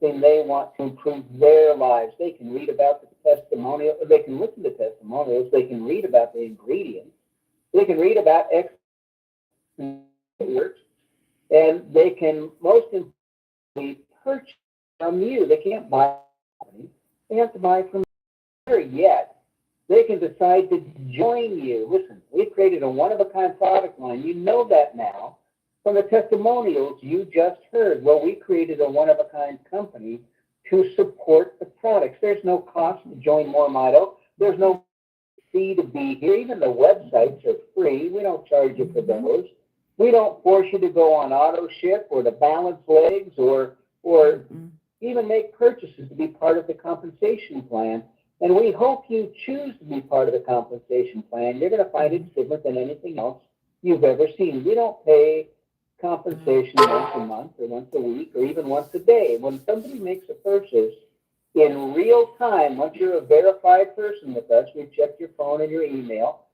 they want to improve their lives. They can read about the testimonial, or they can listen to testimonials, they can read about the ingredients, they can read about experts, and they can most importantly purchase from you. They can't buy from you. They have to buy from you. Yet they can decide to join you. Listen, we've created a one-of-a-kind product line. You know that now from the testimonials you just heard. Well, we created a one-of-a-kind company to support the products. There's no cost to join MoreMito. There's no fee to be here. Even the websites are free. We don't charge you for those. We don't force you to go on auto ship or to balance legs or even make purchases to be part of the compensation plan. And we hope you choose to be part of the compensation plan. You're going to find it's different than anything else you've ever seen. We don't pay compensation once a month or once a week or even once a day. When somebody makes a purchase in real time, once you're a verified person with us, we check your phone and your email,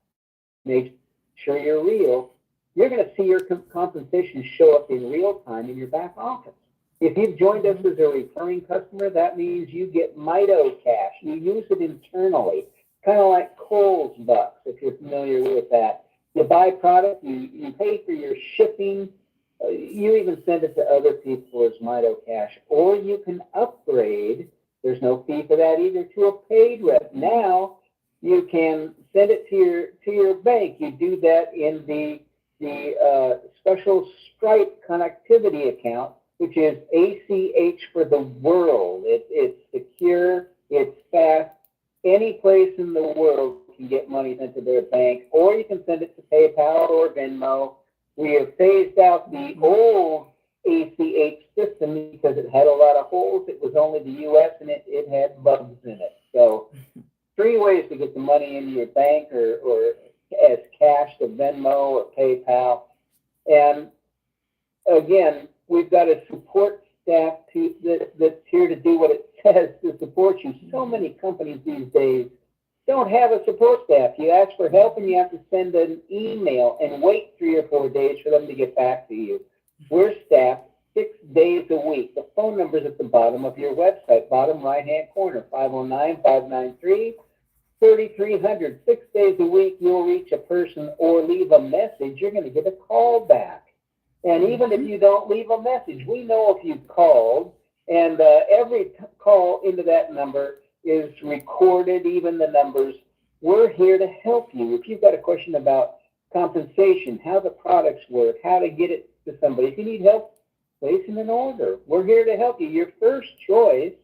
make sure you're real, you're going to see your compensation show up in real time in your back office. If you've joined us as a referring customer, that means you get Mito cash. You use it internally, kind of like Kohl's bucks, if you're familiar with that. You buy product, you pay for your shipping, you even send it to other people as Mito cash. Or you can upgrade, there's no fee for that either, to a paid rep. Now you can send it to your bank. You do that in the special Stripe connectivity account, which is ACH for the world. It's secure, it's fast. Any place in the world can get money sent to their bank, or you can send it to PayPal or Venmo. We have phased out the old ACH system because it had a lot of holes. It was only the U.S. and it had bugs in it. So 3 ways to get the money into your bank or as cash to Venmo or PayPal. And again, we've got a support staff that's here to do what it says to support you. So many companies these days don't have a support staff. You ask for help and you have to send an email and wait 3 or 4 days for them to get back to you. We're staffed 6 days a week. The phone number's at the bottom of your website, bottom right-hand corner, 509-593-3300. 6 days a week, you'll reach a person or leave a message. You're going to get a call back. And even if you don't leave a message, we know if you've called, and every call into that number is recorded, even the numbers. We're here to help you. If you've got a question about compensation, how the products work, how to get it to somebody, if you need help placing an order, we're here to help you. Your first choice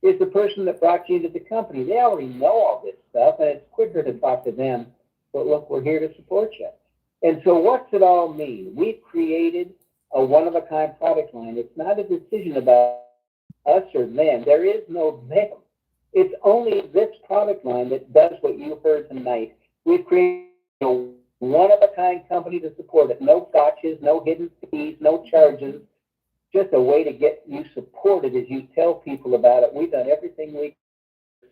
is the person that brought you into the company. They already know all this stuff, and it's quicker to talk to them. But look, we're here to support you. And so what's it all mean? We've created a one-of-a-kind product line. It's not a decision about us or them. There is no them. It's only this product line that does what you heard tonight. We've created a one-of-a-kind company to support it. No gotchas, no hidden fees, no charges. Just a way to get you supported as you tell people about it. We've done everything we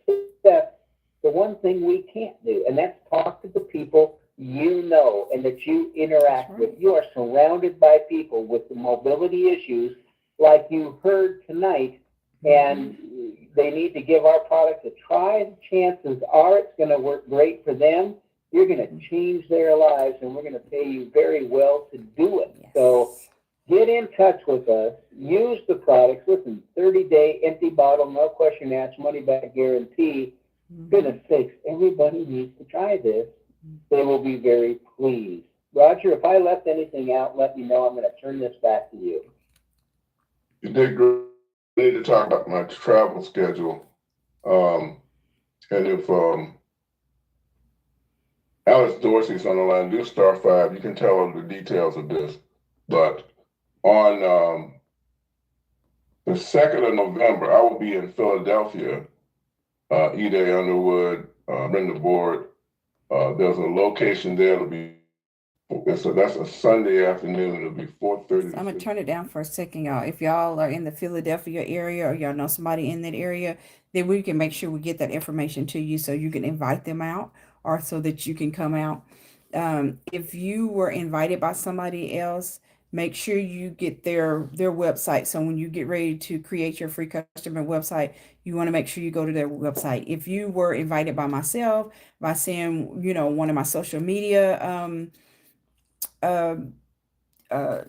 can, except the one thing we can't do, and that's talk to the people you know and that you interact with. You are surrounded by people with the mobility issues like you heard tonight, and they need to give our product a try. Chances are it's going to work great for them. You're going to change their lives, and we're going to pay you very well to do it. Yes. So get in touch with us. Use the products. Listen, 30-day empty bottle, no question asked, money back guarantee. Goodness sakes, everybody needs to try this. They will be very pleased. Roger, if I left anything out, let me know. I'm going to turn this back to you. You did great. I need to talk about my travel schedule. And if Alice Dorsey's on the line, do star 5. You can tell her the details of this. But on the 2nd of November, I will be in Philadelphia. E-Day Underwood, Brenda Board. There's a location there. That's a Sunday afternoon. It'll be 4:30. I'm gonna turn it down for a second, y'all. If y'all are in the Philadelphia area or y'all know somebody in that area, then we can make sure we get that information to you so you can invite them out or so that you can come out. If you were invited by somebody else, make sure you get their website. So when you get ready to create your free customer website, you want to make sure you go to their website. If you were invited by myself, by saying, one of my social media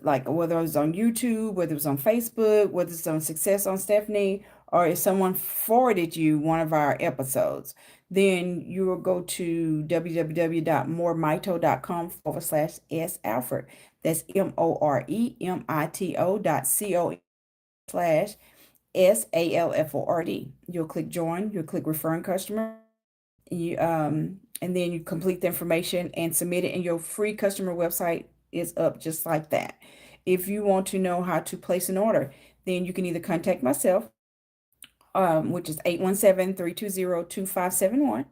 like whether it's on YouTube, whether it's on Facebook, whether it's on Success on Stephanie, or if someone forwarded you one of our episodes, then you will go to www.moremito.com/S Alford. That's MoreMito.com/SALFORD. You'll click join, you'll click referring customer, and then you complete the information and submit it, and your free customer website is up just like that. If you want to know how to place an order, then you can either contact myself, which is 817-320-2571.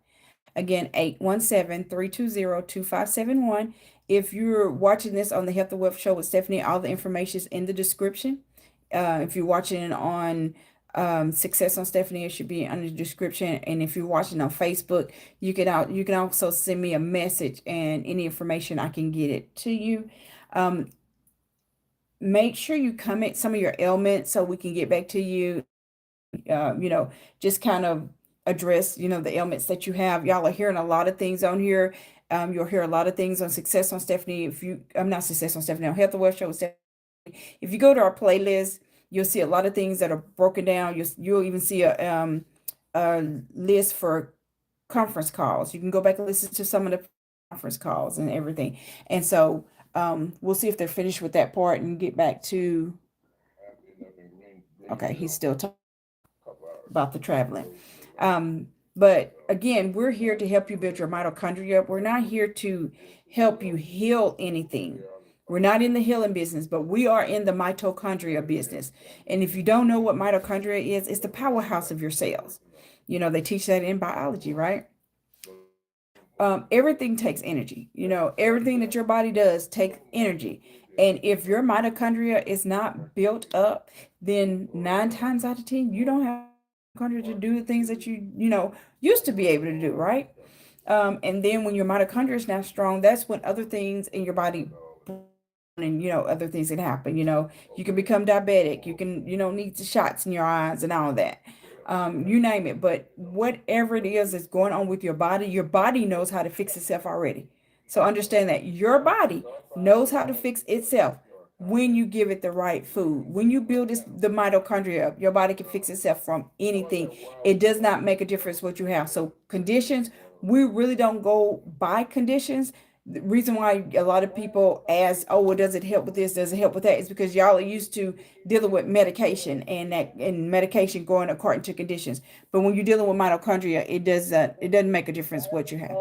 Again, 817-320-2571. If you're watching this on the Health and Wealth Show with Stephanie, all the information is in the description. If you're watching it on Success on Stephanie, it should be under the description. And if you're watching on Facebook, you can also send me a message, and any information I can get it to you. Make sure you comment some of your ailments so we can get back to you. Just kind of address, the ailments that you have. Y'all are hearing a lot of things on here. You'll hear a lot of things on Success on Stephanie. I'm not Success on Stephanie, on Health and Wealth Show with Stephanie. If you go to our playlist, you'll see a lot of things that are broken down. You'll even see a list for conference calls. You can go back and listen to some of the conference calls and everything. And so we'll see if they're finished with that part and get back to. Okay, he's still talking about the traveling. But again, we're here to help you build your mitochondria. We're not here to help you heal anything. We're not in the healing business, but we are in the mitochondria business. And if you don't know what mitochondria is, it's the powerhouse of your cells. They teach that in biology, right? Everything takes energy. Everything that your body does takes energy. And if your mitochondria is not built up, then 9 times out of 10, you don't have mitochondria to do the things that you used to be able to do, right? And then when your mitochondria is not strong, that's when other things in your body and other things can happen. You can become diabetic, you can need the shots in your eyes and all of that, you name it. But whatever it is that's going on with your body knows how to fix itself already. So understand that your body knows how to fix itself when you give it the right food. When you build the mitochondria up, your body can fix itself from anything. It does not make a difference what you have. So conditions, we really don't go by conditions. The reason why a lot of people ask, oh, well, does it help with this? Does it help with that? Is because y'all are used to dealing with medication and medication going according to conditions. But when you're dealing with mitochondria, it doesn't make a difference what you have.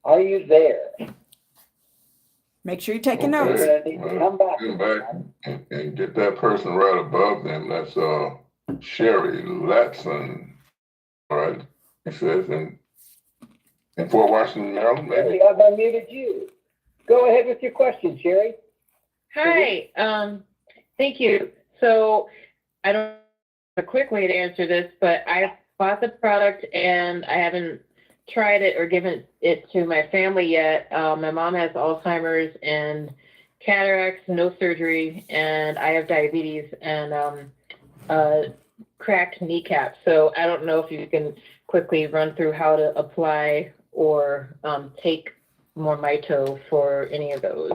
Are you there? Make sure you're taking Okay. notes. You're gonna need to come back. And get that person right above them. That's Sherry Latson. All right. He says in Fort Washington, Maryland, maybe. Sherry, I've unmuted you. Go ahead with your question, Sherry. Hi. Thank you. So I don't have a quick way to answer this, but I bought the product and I haven't tried it or given it to my family yet. My mom has Alzheimer's and cataracts, no surgery, and I have diabetes and cracked kneecap. So I don't know if you can quickly run through how to apply or take MoreMito for any of those.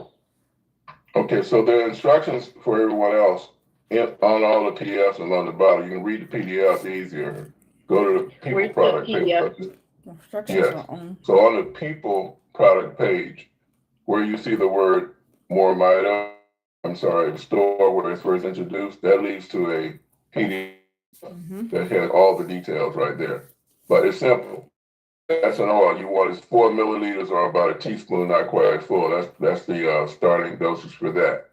Okay, so there are instructions for everyone else on all the PDFs and on the bottom. You can read the PDFs easier. Go to the people Where's product the page. PDF? Yes. So on the people product page, where you see the word MoreMito, store where it's first introduced, that leads to a PDF that has all the details right there. But it's simple. That's an oil. You want is 4 milliliters or about a teaspoon, not quite full. That's the starting dosage for that.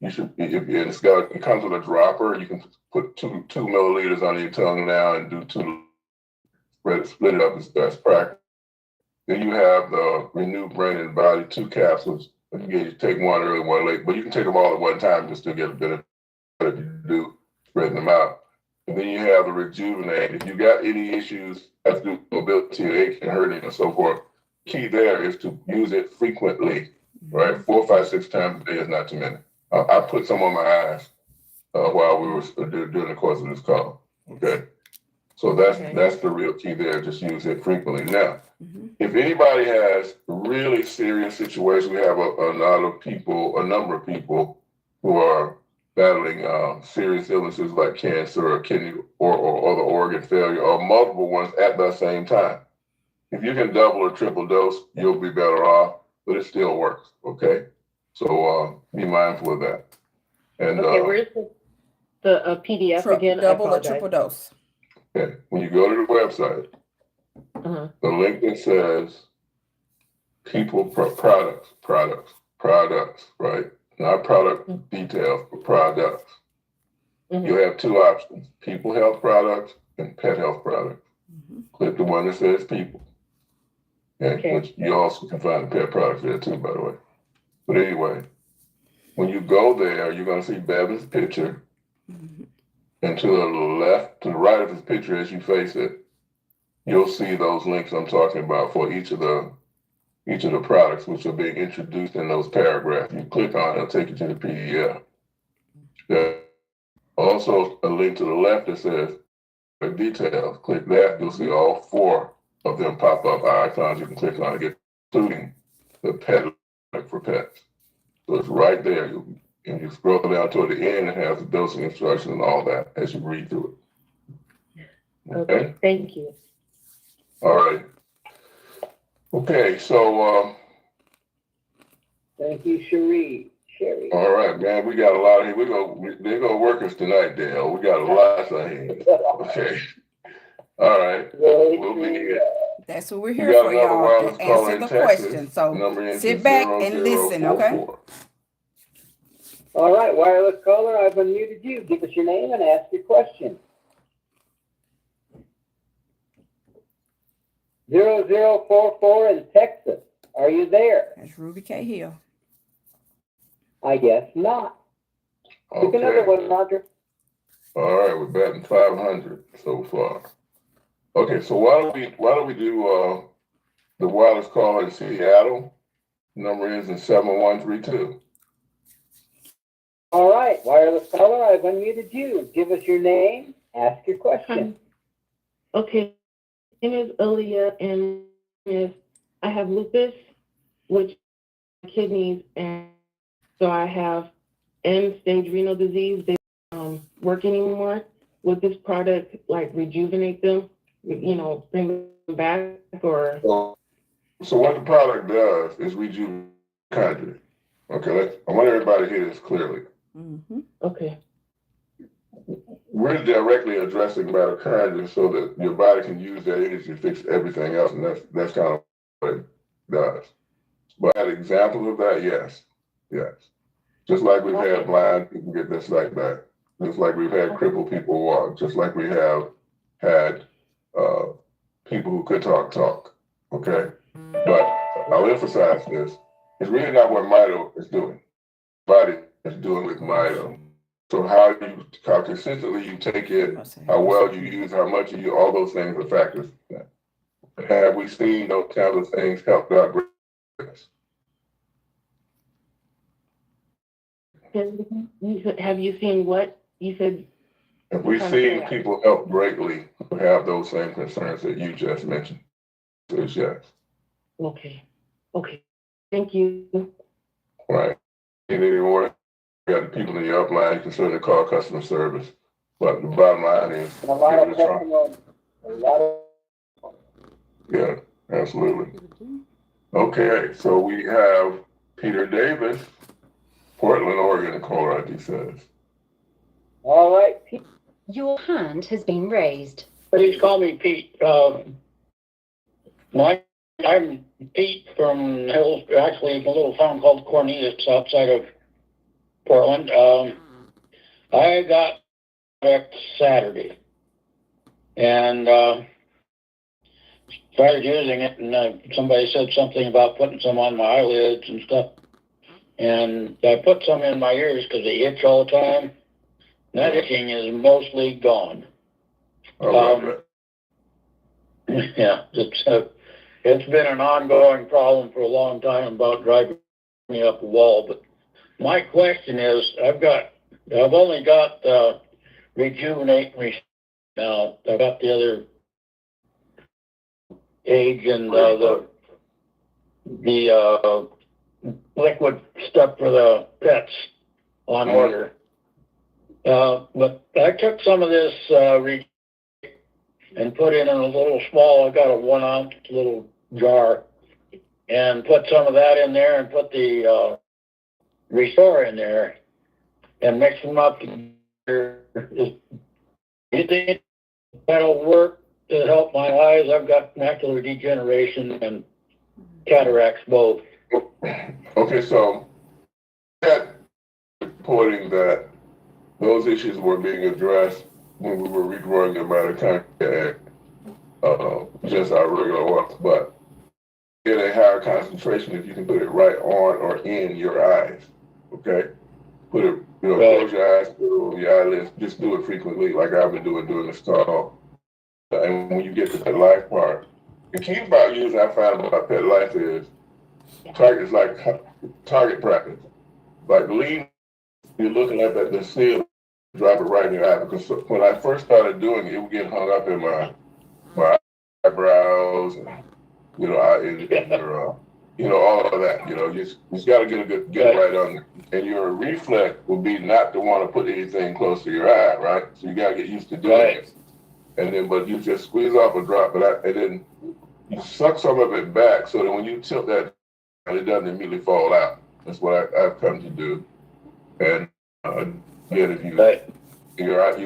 You should. It comes with a dropper. You can put two milliliters on your tongue now and do 2. Split it up as best practice. Then you have the Renew Brain and Body 2 capsules. Again, you take one early, one late, but you can take them all at one time just to get a bit of if you do spreading them out. And then you have the Rejuvenate. If you got any issues as to do mobility, aching, hurting, and so forth, key there is to use it frequently, right? 4, 5, 6 times a day is not too many. I put some on my eyes while we were during the course of this call. Okay, so that's the real key there. Just use it frequently. Now, If anybody has really serious situations, we have a number of people who are battling serious illnesses like cancer or kidney or other organ failure or multiple ones at the same time. If you can double or triple dose, you'll be better off, but it still works, okay? So be mindful of that. And Okay, where's the PDF again? Double I or apologize. triple dose. okay, when you go to the website, the link that says products, right? Not product details, but products. You have two options, people health products and pet health products. Click the one that says people. Okay. Which you also can find the pet products there too, by the way. But anyway, when you go there, you're going to see Bevan's picture. And to the right of his picture as you face it, you'll see those links I'm talking about for each of the products which are being introduced in those paragraphs. You click on it, it'll take you to the PDF. There's also a link to the left that says details. Click that, you'll see all four of them pop up icons you can click on to get, including the pet for pets. So it's right there. And you scroll down toward the end, it has the dosing instructions and all that as you read through it. Okay? Thank you. All right. Okay, so Thank you, Sherry. all right, man, we got a lot of here. They're gonna work us tonight, Dale. We got a lot of here. Okay. All right. We'll be here. That's what we're here for, y'all, to answer the question. So sit back and listen, okay? All right, wireless caller, I've unmuted you. Give us your name and ask your question. 0044 in Texas. Are you there? That's Ruby K. Hill. I guess not. Pick another one, Roger. All right, we're batting 500 so far. Okay, so why don't we do the wireless call in Seattle? Number is in 7132. All right, wireless caller, I've unmuted you. Give us your name, ask your question. Okay, my name is Aaliyah, and I have lupus, which kidneys, and so I have end-stage renal disease. They don't work anymore. Would this product like rejuvenate them? Bring them back, or? So what the product does is rejuvenate mitochondria. Okay, I want everybody to hear this clearly. Okay. We're directly addressing mitochondria so that your body can use that energy to fix everything else, and that's kind of what it does. But an example of that, yes. Just like we've had blind people get this like that. Just like we've had crippled people walk. Just like we have had people who could talk. Okay? But I'll emphasize this. It's really not what Mito is doing. Body is doing with Mito. So how consistently you take it, how well you use, how much you use, all those things are factors. Have we seen those kinds of things help out greatness? Have you seen what you said? Have we seen people help greatly who have those same concerns that you just mentioned? So it's yes. Okay. Thank you. Right. Anymore? You got the people in the upline, you can certainly call customer service. But the bottom line is, yeah, absolutely. Okay, so we have Peter Davis, Portland, Oregon, caller ID says. All right, Pete. Your hand has been raised. Please call me Pete. I'm Pete from actually a little town called Cornelius outside of Portland. I got back Saturday and started using it, and somebody said something about putting some on my eyelids and stuff. And I put some in my ears because they itch all the time. That itching is mostly gone. Yeah, it's been an ongoing problem for a long time about driving me up a wall. But my question is, I've only got Rejuvenate now. I've got the other age and the liquid stuff for the pets on order. But I took some of this and put it in a little small, I got a 1 ounce little jar, and put some of that in there and put the Restore in there and mix them up together. Do you think that'll work to help my eyes? I've got macular degeneration and cataracts both. Okay, so that reporting that those issues were being addressed when we were regrowing your mitochondria, just our regular ones, but get a higher concentration if you can put it right on or in your eyes. Okay, put it, close your eyes, close your eyelids. Just do it frequently, like I've been doing during this talk. And when you get to the life part, the key about using, I found about Petlife is target practice. Like lean, you're looking at the seal, drop it right in your eye. Because when I first started doing it, it would get hung up in my eyebrows, and all of that. You just got to get it right on there. And your reflex will be not to want to put anything close to your eye, right? So you got to get used to doing it. And then, but you just squeeze off a drop, and then you suck some of it back so that when you tilt that, it doesn't immediately fall out. That's what I've come to do. And again, if you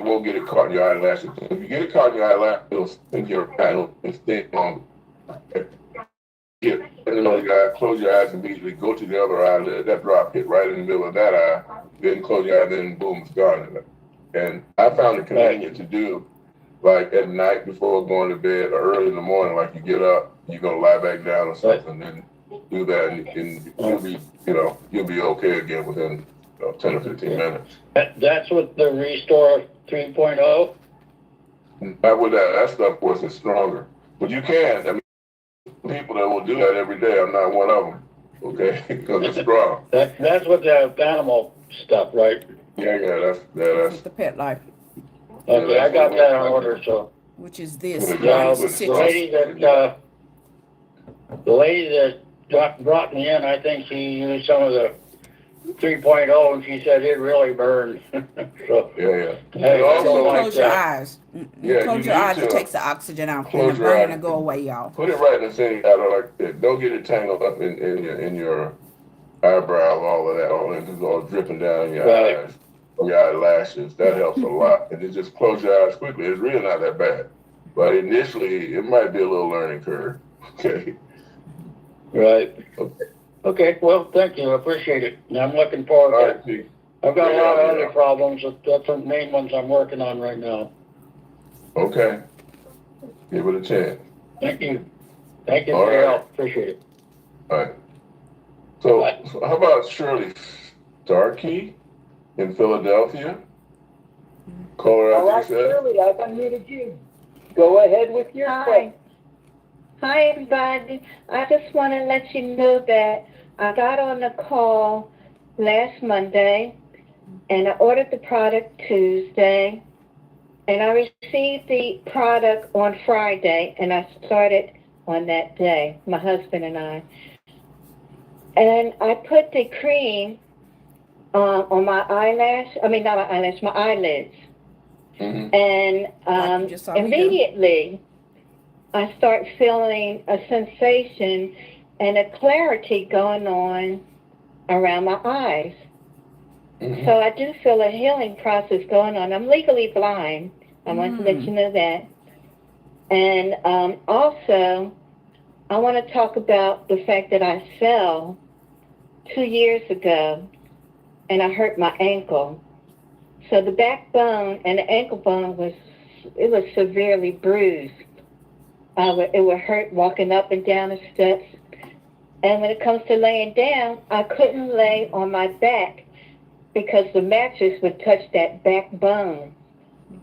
won't get it caught in your eyelashes. If you get it caught in your eyelash, it'll sting your eye. It'll stay longer. Close your eyes immediately. Go to the other eye. Let that drop hit right in the middle of that eye. Then close your eye. Then boom, it's gone. And I found it convenient to do, like at night before going to bed, or early in the morning. Like you get up, you're gonna lie back down or something, then do that, and you'll be okay again within 10 or 15 minutes. That's what the Restore 3.0. Not with that stuff, of course, is stronger. But you can. I mean, people that will do that every day. I'm not one of them. Okay, because it's strong. That's what the animal stuff, right? Yeah, that's the Petlife. Okay, I got that on order. So, which is this? The lady that brought me in, I think she used some of the 3.0, and she said it really burned. So close your eyes. Close your eyes. It takes the oxygen out. And the burning will go away, y'all. Put it right in the center, like that. Don't get it tangled up in your eyebrow, all of that, all dripping down your eyes, your eyelashes. That helps a lot. And then just close your eyes quickly. It's really not that bad, but initially it might be a little learning curve. Okay. Right. Okay. Well, thank you. I appreciate it. And I'm looking forward to it. I've got a lot of other problems. That's the main ones I'm working on right now. Okay. Give it a chance. Thank you. Thank you for your help. Appreciate it. All right. So how about Shirley Starkey in Philadelphia? Caller, all right, Shirley, I've unmuted you. Go ahead with your question. Hi, everybody. I just want to let you know that I got on the call last Monday, and I ordered the product Tuesday, and I received the product on Friday, and I started on that day, my husband and I. And I put the cream on my eyelids. And immediately, I start feeling a sensation and a clarity going on around my eyes. Mm-hmm. So I do feel a healing process going on. I'm legally blind. I want to let you know that. And also, I want to talk about the fact that I fell 2 years ago and I hurt my ankle. So the backbone and the ankle bone was severely bruised. It would hurt walking up and down the steps. And when it comes to laying down, I couldn't lay on my back because the mattress would touch that backbone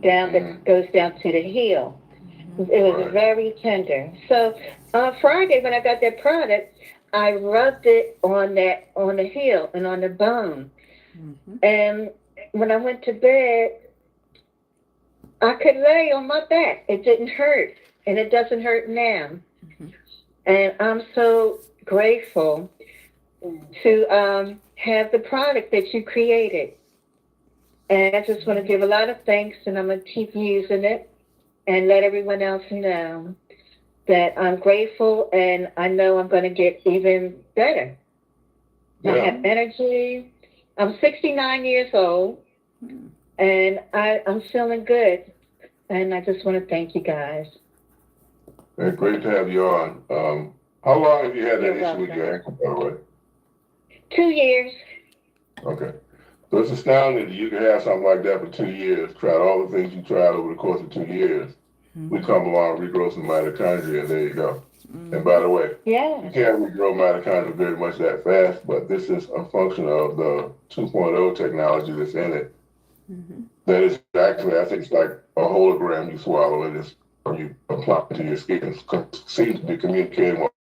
that goes down to the heel. It was very tender. So on Friday, when I got that product, I rubbed it on the heel and on the bone. Mm-hmm. And when I went to bed, I could lay on my back. It didn't hurt. And it doesn't hurt now. Mm-hmm. And I'm so grateful to have the product that you created. And I just want to give a lot of thanks, and I'm going to keep using it and let everyone else know that I'm grateful, and I know I'm going to get even better. I have energy. I'm 69 years old, and I'm feeling good. And I just want to thank you guys. Hey, great to have you on. How long have you had that You're issue with welcome. your ankle, by the way? 2 years. Okay. So it's astounding that you can have something like that for 2 years, tried all the things you tried over the course of 2 years. We come along, regrow some mitochondria, and there you go. And by the way, you can't regrow mitochondria very much that fast, but this is a function of the 2.0 technology that's in it. That is actually, I think it's like a hologram you swallow and it's, or you apply it to your skin. It seems to be communicating with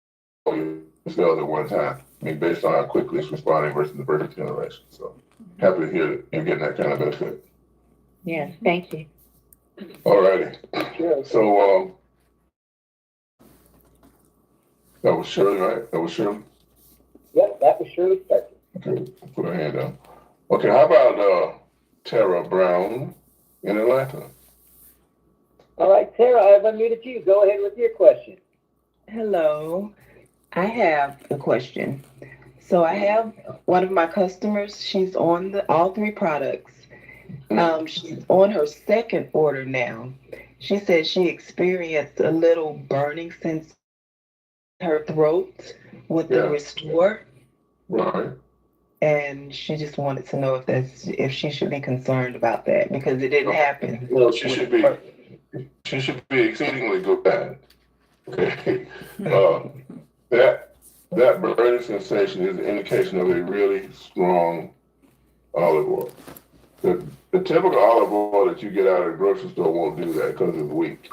all your cells at one time. I mean, based on how quickly it's responding versus the first generation. So happy to hear that you're getting that kind of benefit. Yes, thank you. All righty. So that was Shirley, right? That was Shirley? Yep, that was Shirley Starkey. Okay, put her hand down. Okay, how about Tara Brown in Atlanta? All right, Tara, I've unmuted you. Go ahead with your question. Hello. I have a question. So I have one of my customers, she's on all three products. She's on her second order now. She said she experienced a little burning since her throat with the Restore. Right. And she just wanted to know if she should be concerned about that because it didn't happen. No, she should be exceedingly good at it. Okay. That burning sensation is an indication of a really strong olive oil. The typical olive oil that you get out of the grocery store won't do that because it's weak.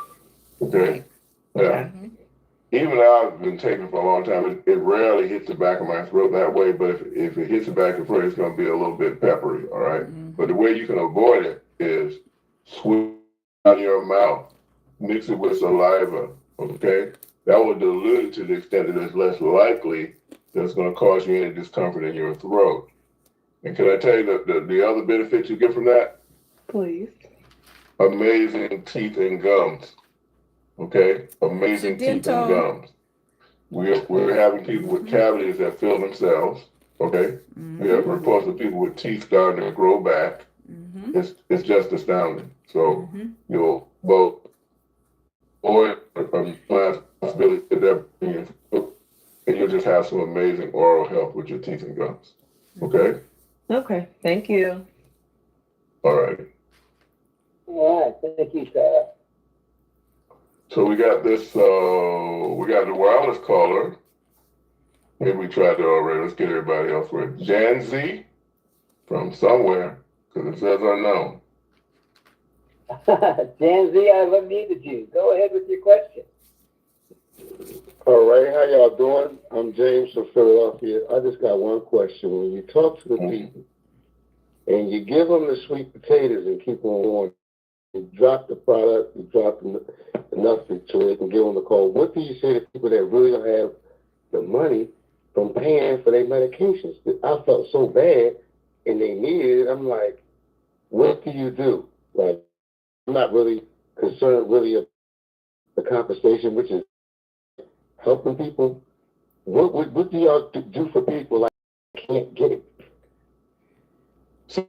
Okay? Yeah. Even though I've been taking it for a long time, it rarely hits the back of my throat that way, but if it hits the back of the throat, it's going to be a little bit peppery, all right? But the way you can avoid it is swig out your mouth, mix it with saliva, okay? That will dilute it to the extent that it's less likely that it's going to cause you any discomfort in your throat. And can I tell you the other benefits you get from that? Please. Amazing teeth and gums. Okay? Amazing teeth and gums. We're having people with cavities that fill themselves. Okay? We have reports of people with teeth starting to grow back. It's just astounding. So you'll both avoid possibility that and you'll just have some amazing oral health with your teeth and gums. Okay? Okay. Thank you. All right. All right. Thank you, Sarah. So we got this, we got the wireless caller. Maybe we tried that already. Let's get everybody else with Jan Z from somewhere, because it says unknown. Jan Z, I've unmuted you. Go ahead with your question. All right, how y'all doing? I'm James from Philadelphia. I just got one question. When you talk to the people and you give them the sweet potatoes and keep on going, you drop the product, you drop enough so they can give them the call. What do you say to people that really don't have the money from paying for their medications? I felt so bad and they needed it. I'm like, what do you do? Like, I'm not really concerned really of the compensation, which is helping people. What do y'all do for people like can't get it? So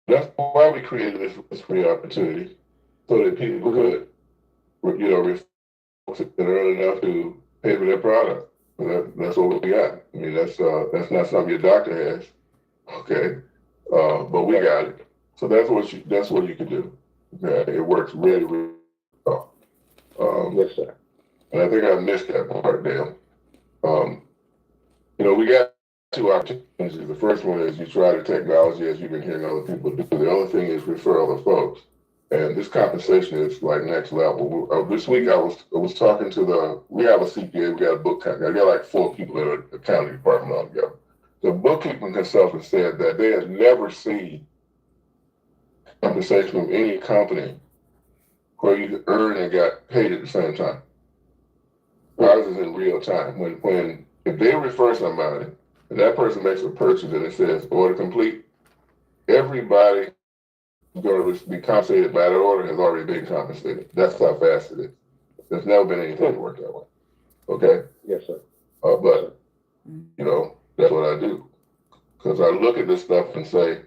that's why we created this free opportunity, so that people could, reflect early enough to pay for their product. That's what we got. I mean, that's not something your doctor has, okay? But we got it. So that's what you can do. Okay? It works really, really well. Yes, sir. And I think I missed that part, Dale. We got two opportunities. The first one is you try the technology as you've been hearing other people do. The other thing is refer other folks. And this compensation is like next level. This week I was talking to we have a CPA, we got a bookkeeper. I got like 4 people in the accounting department altogether. The bookkeeping consultant said that they had never seen compensation from any company where you earn and got paid at the same time. ours is in real time. If they refer somebody and that person makes a purchase and it says order complete, everybody who's going to be compensated by that order has already been compensated. That's how fast it is. There's never been anything to work that way. Okay? Yes, sir. But, you know, that's what I do. Because I look at this stuff and say,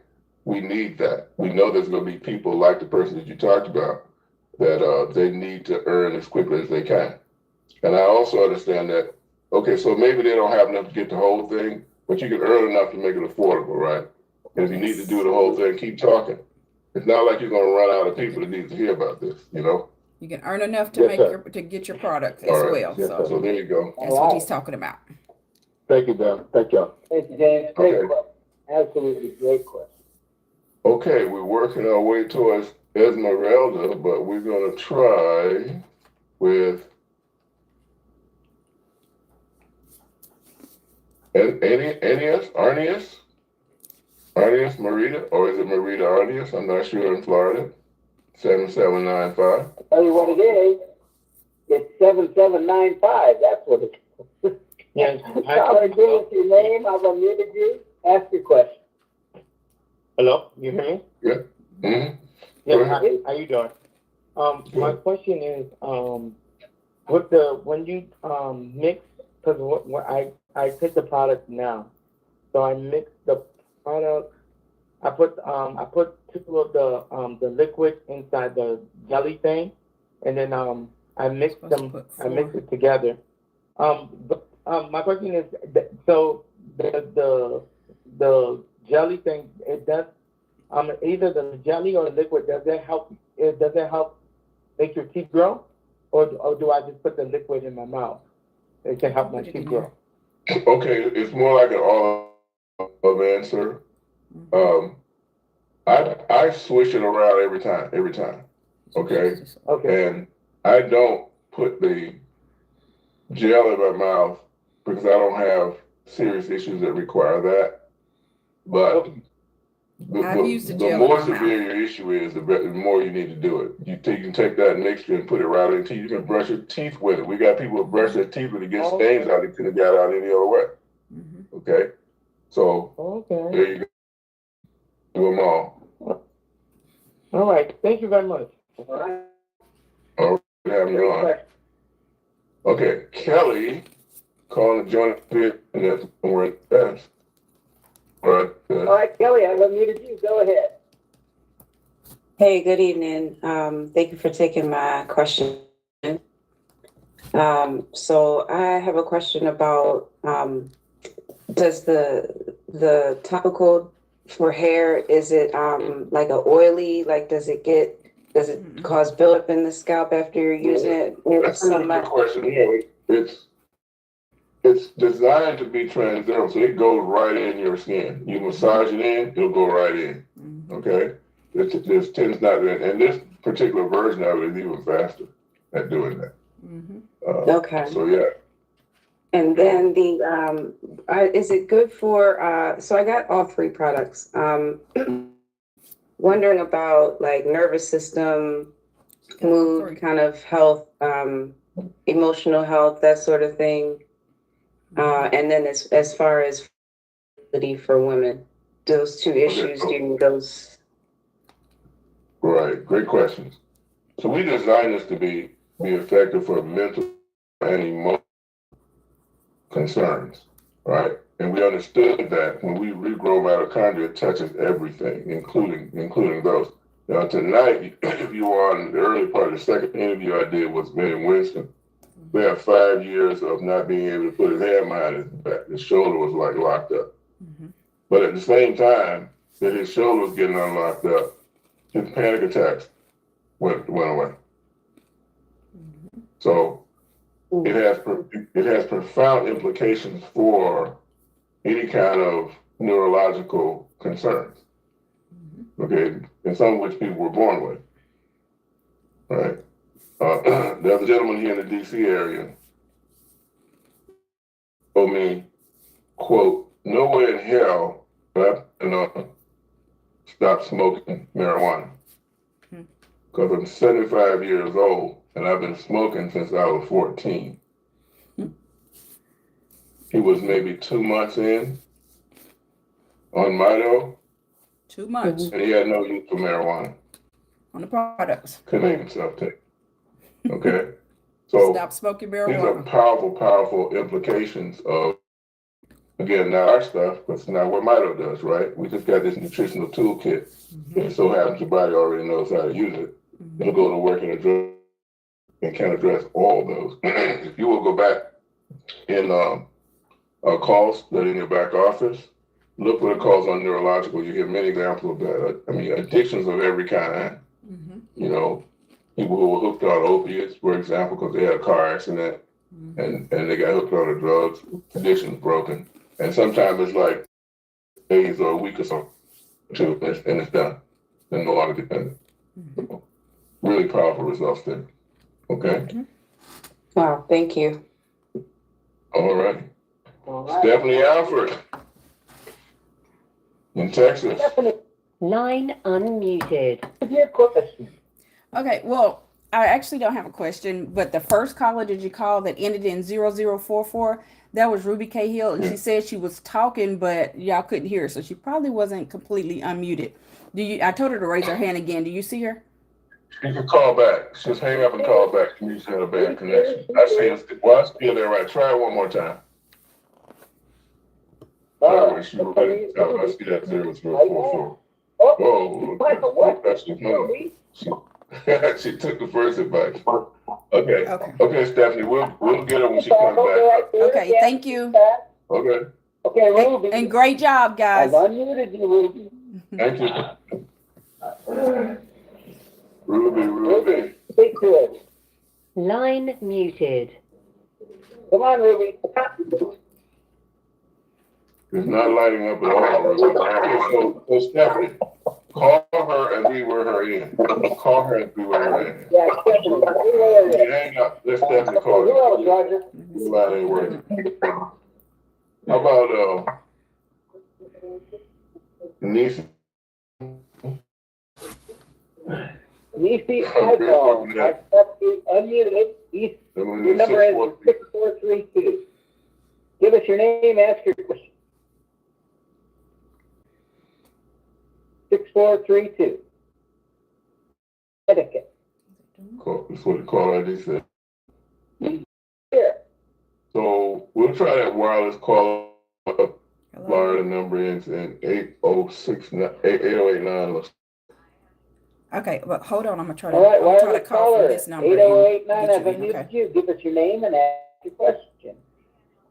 we need that. We know there's going to be people like the person that you talked about that they need to earn as quickly as they can. And I also understand that, okay, so maybe they don't have enough to get the whole thing, but you can earn enough to make it affordable, right? And if you need to do the whole thing, keep talking. It's not like you're going to run out of people that need to hear about this, you know? You can earn enough to to get your product as well. Yes, So so there you go. that's what he's talking about. Thank you, Dan. Thank y'all. Thank you, James. Great Okay. question. Absolutely great question. Okay, we're working our way towards Esmeralda, but we're going to try with Arnius, Marita, or is it Marita Arnius? I'm not sure, in Florida. 7795. Tell you what it is. It's 7795. That's what it is. Yes. Caller, give us your name. I've unmuted you. Ask your question. Hello, you hear me? Yeah. Mm-hmm. Yeah, how you doing? My question is, when you mix, because I take the product now, so I mix the product. I put two of the liquid inside the jelly thing, and then I mix them. I mix it together. My question is, so the jelly thing, it does either the jelly or the liquid, does it help make your teeth grow, or do I just put the liquid in my mouth? It can help my teeth grow. Okay, it's more like an all-of answer. I switch it around every time. Okay. Okay. And I don't put the gel in my mouth because I don't have serious issues that require that. But the more severe your issue is, the more you need to do it. You can take that mixture and put it right into you can brush your teeth with it. We got people who brush their teeth with it, get stains out. They could have got out any other way. Okay, so there you go. Do them all. All right. Thank you very much. All right. All right, having you on. Okay, Kelly calling to join us and that's where it's best. All right. All right, Kelly, I've unmuted you. Go ahead. Hey, good evening. Thank you for taking my question. So I have a question about does the topical for hair, is it like a oily, like does it cause buildup in the scalp after you're using it? That's a good question. It's designed to be transdermal, so it goes right in your skin. You massage it in, it'll go right in. Okay? This tends not to, and this particular version of it is even faster at doing that. Okay. So yeah. And then is it good for, so I got all three products. Wondering about like nervous system, mood, kind of health, emotional health, that sort of thing. And then as far as fertility for women, those two issues, those. Right, great questions. So we designed this to be effective for mental and emotional concerns, right? And we understood that when we regrow mitochondria, it touches everything, including those. Now tonight, if you were on the early part of the second interview I did with me and Winston, we had 5 years of not being able to put his hand behind his back. His shoulder was like locked up. But at the same time that his shoulder was getting unlocked up, his panic attacks went away. So it has profound implications for any kind of neurological concerns. Okay, and some of which people were born with. Right. The other gentleman here in the DC area told me, quote, nowhere in hell that I stop smoking marijuana. Because I'm 75 years old and I've been smoking since I was 14. he was maybe 2 months in on Mito, 2 months and he had no use for marijuana. on the products. Couldn't make himself take. Okay, so Stop smoking these are marijuana. powerful, powerful implications of, again, not our stuff, but it's not what Mito does, right? We just got this nutritional toolkit. It so happens your body already knows how to use it. It'll go to work in a drug and can address all those. If you will go back in calls that are in your back office, look for the calls on neurological. You hear many examples of that. I mean, addictions of every kind. You know, people who were hooked on opiates, for example, because they had a car accident and they got hooked on the drugs, addiction's broken. And sometimes it's like days or a week or so, and it's done. They're no longer dependent. Really powerful results there. Okay? Wow, thank you. All right. Stephanie Alford in Texas. Line unmuted. Your question. Okay, well, I actually don't have a question, but the first caller did you call that ended in 0044? That was Ruby Cahill, and she said she was talking, but y'all couldn't hear her, so she probably wasn't completely unmuted. I told her to raise her hand again. Do you see her? You can call back. Just hang up and call back. You just had a bad connection. I see it. Well, I still there, right? Try it one more time. I see that 0044. Whoa, that's the phone. She took the first advice. Okay, Stephanie, we'll get her when she comes back. Okay, thank you. Okay. Okay, Ruby. And great job, guys. I've unmuted you, Ruby. Thank you. Ruby. Speak to us. Line muted. Come on, Ruby. It's not lighting up at all, Ruby. So Stephanie, call her and reword her in. Call her and reword her in. Yeah, Stephanie. Hang up. Let Stephanie call you. Hello, Roger. The line ain't working. How about Nisi? Nisi iPhone. I accept you unmuted. Your number is 6432. Give us your name, ask your question. 6432. Etiquette. That's what the caller ID said. Here. So we'll try that wireless call up. Florida number ends in 8089. Okay, well, hold on. I'm gonna try to. All right, I'm gonna try to wireless call caller. from this number. 8089. I've unmuted you. Give us your name and ask your question.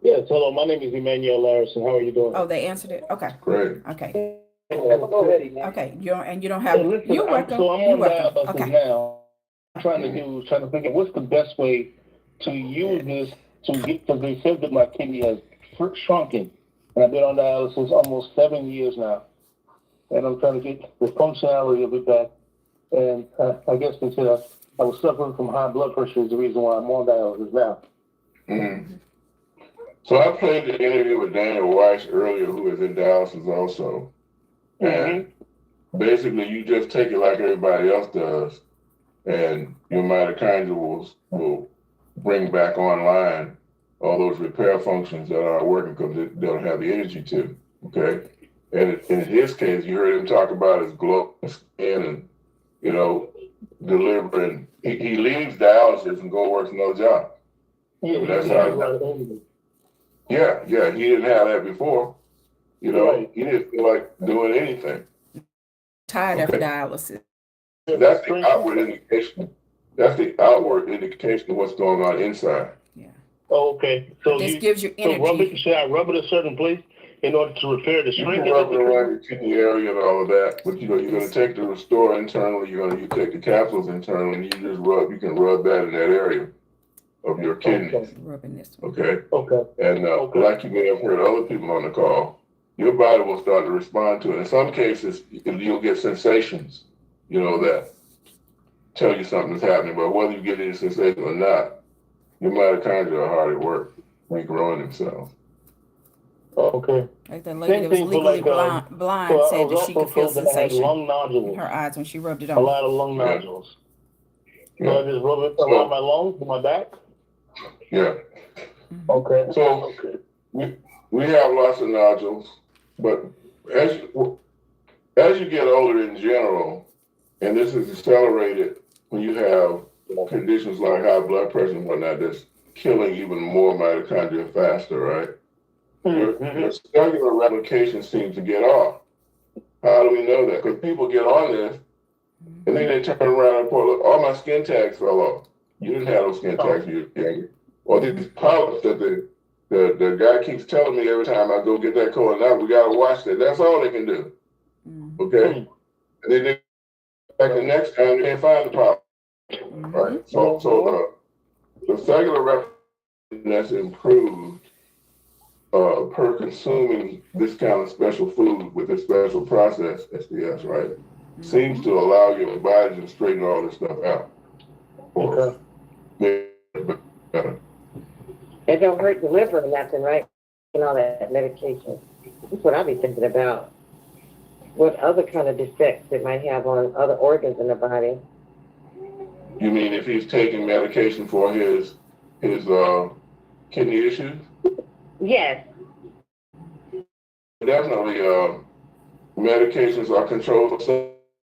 Yes, hello. My name is Emmanuel Larison. How are you doing? Oh, they answered it. Okay. Great. Okay. Go ahead, Emmanuel. Okay. You don't have. Listen, You're welcome. So I'm You're on welcome. dialysis Okay. now. I'm trying to think of what's the best way to use this to get, because they said that my kidney has shrunken. And I've been on dialysis almost 7 years now. And I'm trying to get the functionality of it back. And I guess they said I was suffering from high blood pressure is the reason why I'm on dialysis now. Mm-hmm. So I played the interview with Daniel Weiss earlier, who is in dialysis also. And basically, you just take it like everybody else does, and your mitochondria will bring back online all those repair functions that aren't working because they don't have the energy to. Okay, and in his case, you heard him talk about his glow skin and delivering. He leaves dialysis and go work another job. That's how. Yeah, he didn't have that before. He didn't feel like doing anything. Tired after dialysis. That's the outward indication. That's the outward indication of what's going on inside. Yeah. Oh, okay. So this gives you energy. Should I rub it a certain place in order to repair the shrinkage? You can rub it around your kidney area and all of that, but you're going to take the Restore internally. You take the capsules internally, and you just rub. You can rub that in that area of your kidneys. Rubbing this one. Okay. And like you may have heard other people on the call, your body will start to respond to it. In some cases, you'll get sensations, that tell you something's happening. But whether you get any sensation or not, your mitochondria are hard at work, regrowing themselves. Okay. Like the lady that was legally blind said that she could feel sensation lung nodules. in her eyes when she rubbed it on. A lot of lung nodules. So I just rub it around my lungs and my back? Yeah. Okay. So we have lots of nodules, but as you get older in general, and this is accelerated when you have conditions like high blood pressure and whatnot, that's killing even more mitochondria faster, right? Your cellular replication seems to get off. How do we know that? Because people get on this, and then they turn around and report, look, all my skin tags fell off. You didn't have those skin tags when you were younger. Or these polyps that the guy keeps telling me every time I go get that colonoscopy, we gotta watch that. That's all they can do. Okay? And then they back the next time you can't find the problem. Right? So the cellular replication that's improved per consuming this kind of special food with this special process, SDS, right, seems to allow your body to straighten all this stuff out. Better. It don't hurt the liver or nothing, right? And all that medication. That's what I be thinking about. What other kind of defects it might have on other organs in the body. You mean if he's taking medication for his kidney issues? Yes. Definitely, medications are controlled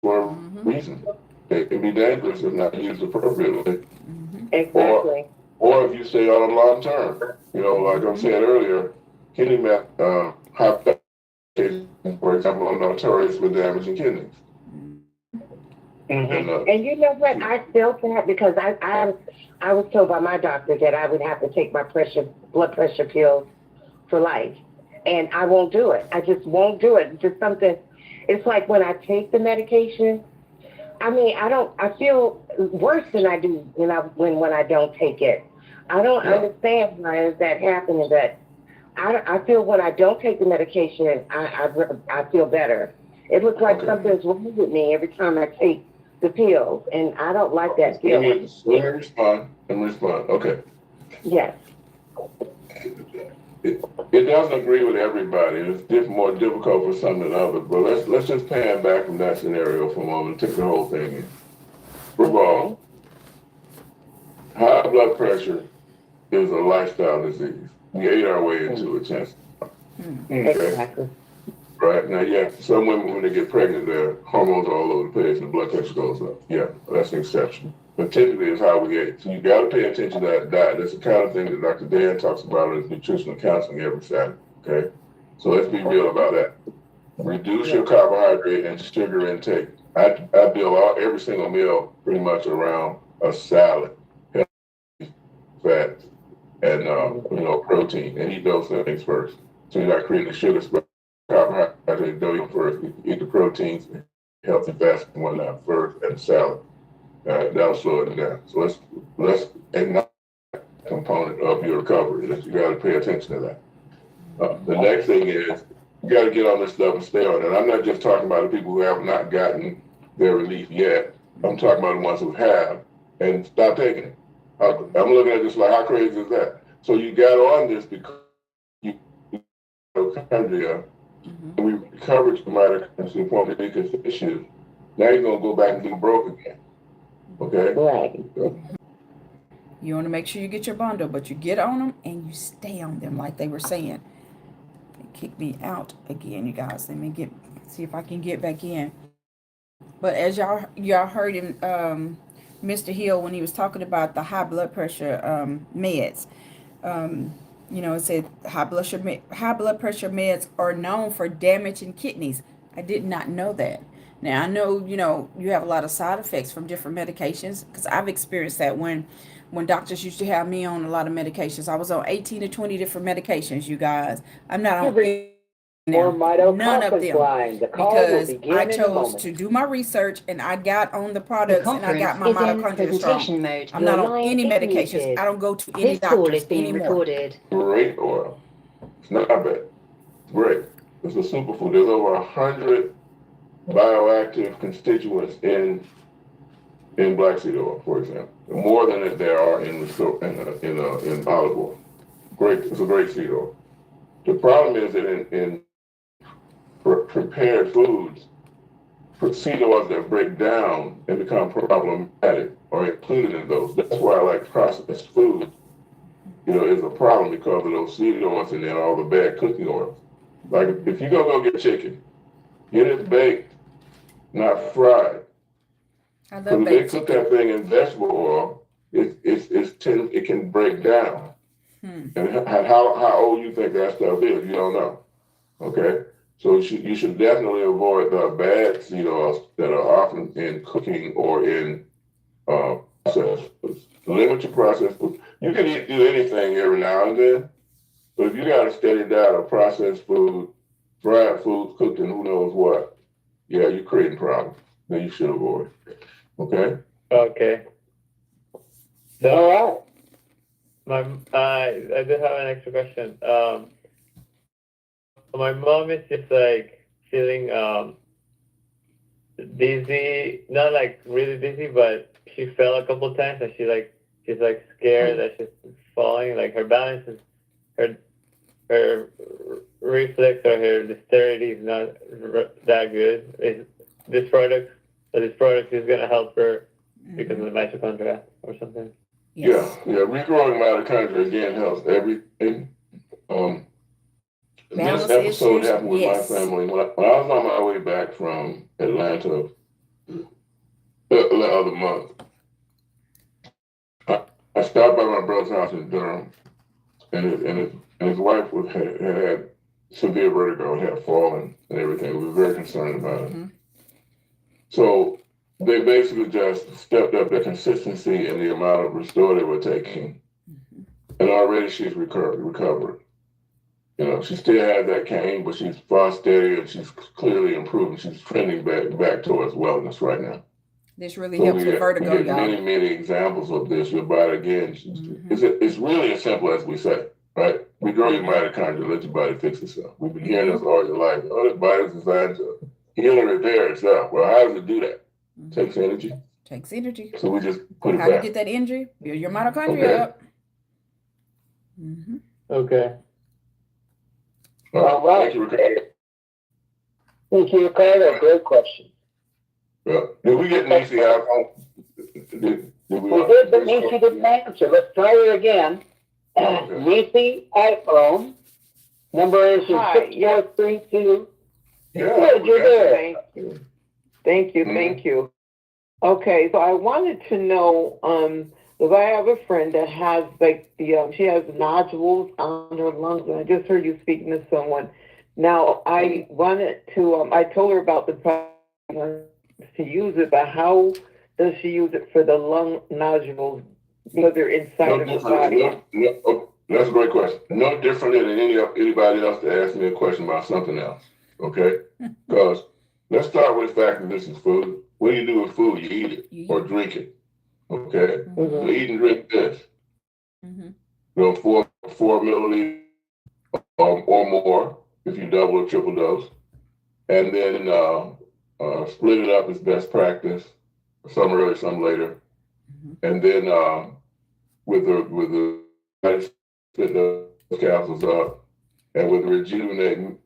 for a reason. They can be dangerous if not used appropriately. Exactly. Or if you stay on them long term. You know, like I said earlier, kidney high medication, for example, are notorious for damaging kidneys. And you know what? I felt that because I was told by my doctor that I would have to take my blood pressure pills for life. And I won't do it. I just won't do it. It's just something, it's like when I take the medication, I mean, I feel worse than I do when I don't take it. I don't understand why is that happening, that I feel when I don't take the medication, I feel better. It looks like something's wrong with me every time I take the pills, and I don't like that feeling. Let me respond. Okay. Yes. It doesn't agree with everybody. It's more difficult for some than others. But let's just pan back from that scenario for a moment and take the whole thing in. First of all, high blood pressure is a lifestyle disease. We ate our way into it, chance. Exactly. Right now, yeah, some women when they get pregnant, their hormones are all over the place and the blood pressure goes up. Yeah, that's an exception. But typically, it's how we ate. So you got to pay attention to that diet. That's the kind of thing that Dr. Dan talks about in his nutritional counseling every Saturday. Okay, so let's be real about that. Reduce your carbohydrate and sugar intake. I build every single meal pretty much around a salad, fats, and protein, and eat those things first. So you're not creating a sugar spike. Carbohydrate don't eat first. Eat the proteins, healthy fats and whatnot first, and salad. That'll slow it down. So let's acknowledge that component of your recovery. You got to pay attention to that. The next thing is you got to get on this stuff and stay on it. And I'm not just talking about the people who have not gotten their relief yet. I'm talking about the ones who have and stop taking it. I'm looking at this like, how crazy is that? So you got on this because you mitochondria. We recovered your mitochondria to the point that you can issues. Now you're gonna go back and be broke again. Okay. Right. You want to make sure you get your bundle, but you get on them and you stay on them, like they were saying. They kicked me out again, you guys. Let me see if I can get back in. But as y'all heard him, Mr. Hill, when he was talking about the high blood pressure meds. It said high blood pressure meds are known for damaging kidneys. I did not know that. Now, I know, you have a lot of side effects from different medications, because I've experienced that when doctors used to have me on a lot of medications. I was on 18 to 20 different medications, you guys. I'm not on MoreMito none of them, line. The call will because begin I in a chose moment. to do my research, and I got on the products, and I got my mitochondria strong. Mode. I'm not on line any is medications. muted. I don't go to any This call doctors is being anymore. recorded. Great oil. It's not bad. It's great. It's a superfood. There's over 100 bioactive constituents in black seed oil, for example, more than there are in olive oil. Great. It's a great seed oil. The problem is that in prepared foods, seed oils that break down and become problematic are included in those. That's why I like processed food is a problem because of those seed oils and then all the bad cooking oils. Like if you go get chicken, get it baked, not fried. I Because love if they baked cook chicken. that thing in vegetable oil, it can break down. And how old you think that stuff is, you don't know. Okay, so you should definitely avoid the bad seed oils that are often in cooking or in processed foods. Limit your processed foods. You can do anything every now and then, but if you got a steady diet of processed food, fried foods, cooked in who knows what, yeah, you're creating problems. Then you should avoid. Okay. Okay. So, All right. I do have an extra question. My mom is just like feeling dizzy, not like really dizzy, but she fell a couple times and she's like scared that she's falling. Like her balance is, her reflex or her dexterity is not that good. This product is gonna help her because of the mitochondria or something. Yes. Yeah. Regrowing mitochondria again helps everything. This episode happened with my family when I was on my way back from Atlanta the other month. I stopped by my brother's house in Durham, and his wife had severe vertigo, had fallen and everything. We were very concerned about it. So they basically just stepped up the consistency and the amount of Restore they were taking, and already she's recovered. She still has that cane, but she's far steadier and she's clearly improving. She's trending back towards wellness right now. This really helps with vertigo, we get y'all. many examples of this. Your body, again, it's really as simple as we say, right? We grow your mitochondria, let your body fix itself. We've been hearing this all your life. Oh, the body's designed to heal and repair itself. Well, how does it do that? Takes energy. Takes energy. So we just put it How do you back. get that energy? Build your mitochondria up. Okay. All right. Thank you, Ricardo. Great question. Well, did we get Nancy out? We did, but Nancy didn't answer. Let's try her again. Nancy iPhone. Number is 6432. Good, you're there. Thank you. Okay, so I wanted to know, because I have a friend that has she has nodules on her lungs, and I just heard you speaking to someone. Now, I wanted to, I told her about the product to use it, but how does she use it for the lung nodules because they're inside of her body? That's a great question. No differently than anybody else that asked me a question about something else, okay? Because let's start with the fact that this is food. What do you do with food? You eat it or drink it, okay? So eat and drink this. 4 milliliters or more if you double or triple dose. And then split it up as best practice, some early, some later. And then with the split those capsules up, and with Rejuvenate,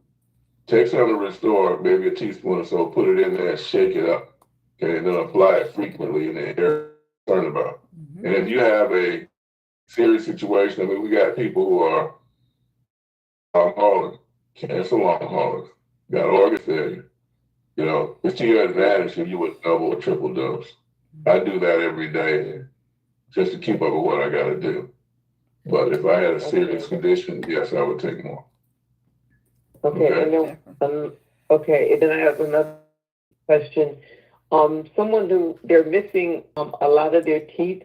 take some to Restore, maybe a teaspoon or so, put it in there and shake it up. Okay, and then apply it frequently in the area you're concerned about. And if you have a serious situation, I mean, we got people who are long haulers, cancer long haulers, got organ failure. It's to your advantage if you would double or triple dose. I do that every day just to keep up with what I got to do. But if I had a serious condition, yes, I would take more. Okay. And then I have another question. Someone who they're missing a lot of their teeth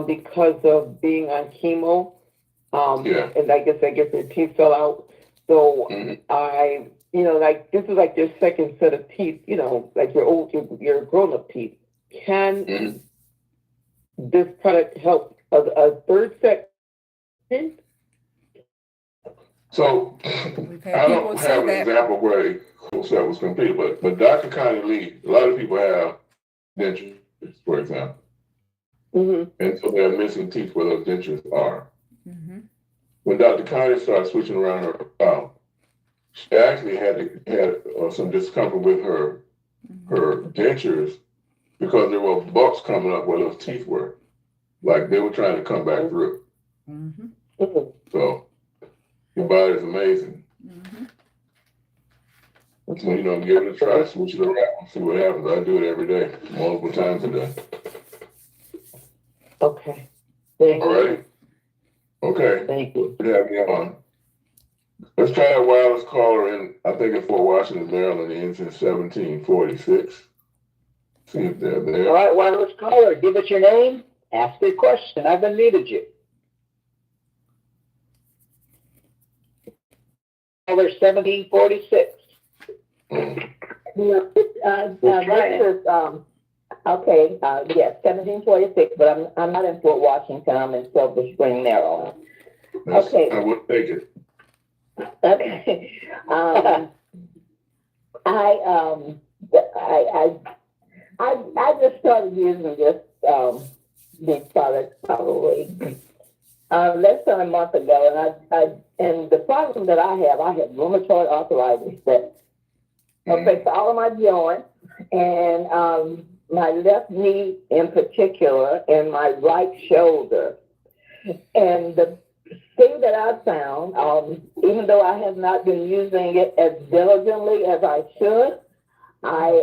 because of being on chemo. And I guess their teeth fell out. So this is like their second set of teeth, like your grown-up teeth. Can this product help a third set? So I don't have an example where a whole set was completed, but Dr. Connie Lee, a lot of people have dentures, for example. And so they're missing teeth where those dentures are. When Dr. Connie started switching around her mouth, she actually had some discomfort with her dentures because there were bumps coming up where those teeth were, like they were trying to come back through. So your body is amazing. Mm-hmm. So, give it a try, switch it around, see what happens. I do it every day, multiple times a day. Okay. All right. Okay. Thank you. Good to have you on. Let's try that wireless caller in, I think in Fort Washington, Maryland, ends in 1746. See if they're there. All right, wireless caller, give us your name, ask your question. I've unmuted you. Caller 1746. No, this is, okay, yes, 1746, but I'm not in Fort Washington, I'm in Silver Spring, Maryland. Okay. I would take it. Okay. I just started using these products probably less than a month ago, and the problem that I have rheumatoid arthritis that affects all of my joints, and my left knee in particular, and my right shoulder. And the thing that I found, even though I have not been using it as diligently as I should, I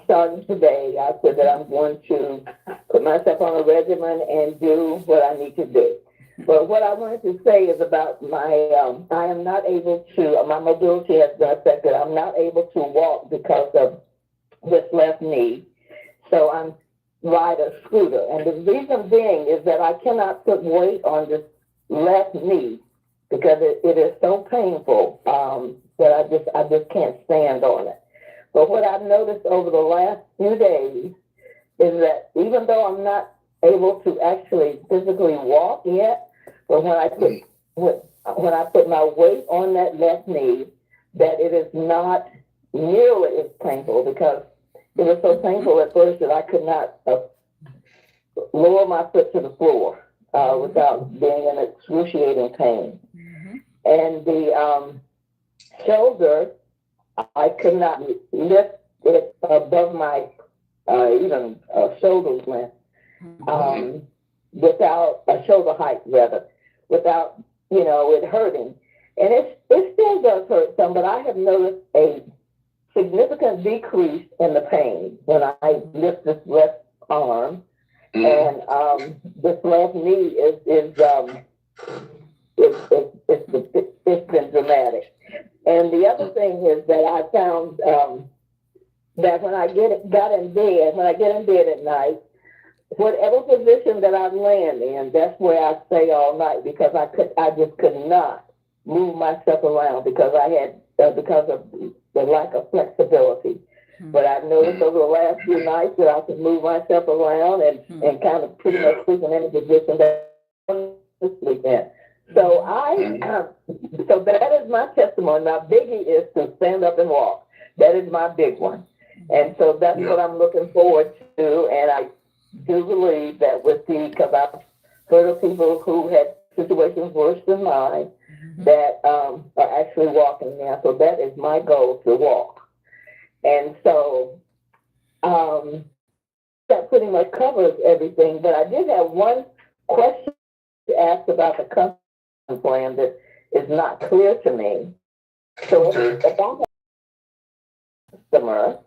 started today. I said that I'm going to put myself on a regimen and do what I need to do. But what I wanted to say is about I am not able to, my mobility has been affected. I'm not able to walk because of this left knee. So I'm ride a scooter. And the reason being is that I cannot put weight on this left knee because it is so painful that I just can't stand on it. But what I've noticed over the last few days is that even though I'm not able to actually physically walk yet, but when I put my weight on that left knee, that it is not nearly as painful, because it was so painful at first that I could not lower my foot to the floor without being in excruciating pain. And the shoulder, I could not lift it above my even shoulder length, without a shoulder height rather, without it hurting. And it still does hurt some, but I have noticed a significant decrease in the pain when I lift this left arm, and this left knee it's been dramatic. And the other thing is that I found that when I get in bed at night, whatever position that I'm laying in, that's where I stay all night, because I just could not move myself around because of the lack of flexibility. But I've noticed over the last few nights that I can move myself around and kind of pretty much sleep in any position that I want to sleep in. So so that is my testimony. My biggie is to stand up and walk. That is my big one. And so that's what I'm looking forward to. And I do believe that because I've heard of people who had situations worse than mine that are actually walking now. So that is my goal, to walk. And so that pretty much covers everything. But I did have one question to ask about the custom plan that is not clear to me. So if I have a customer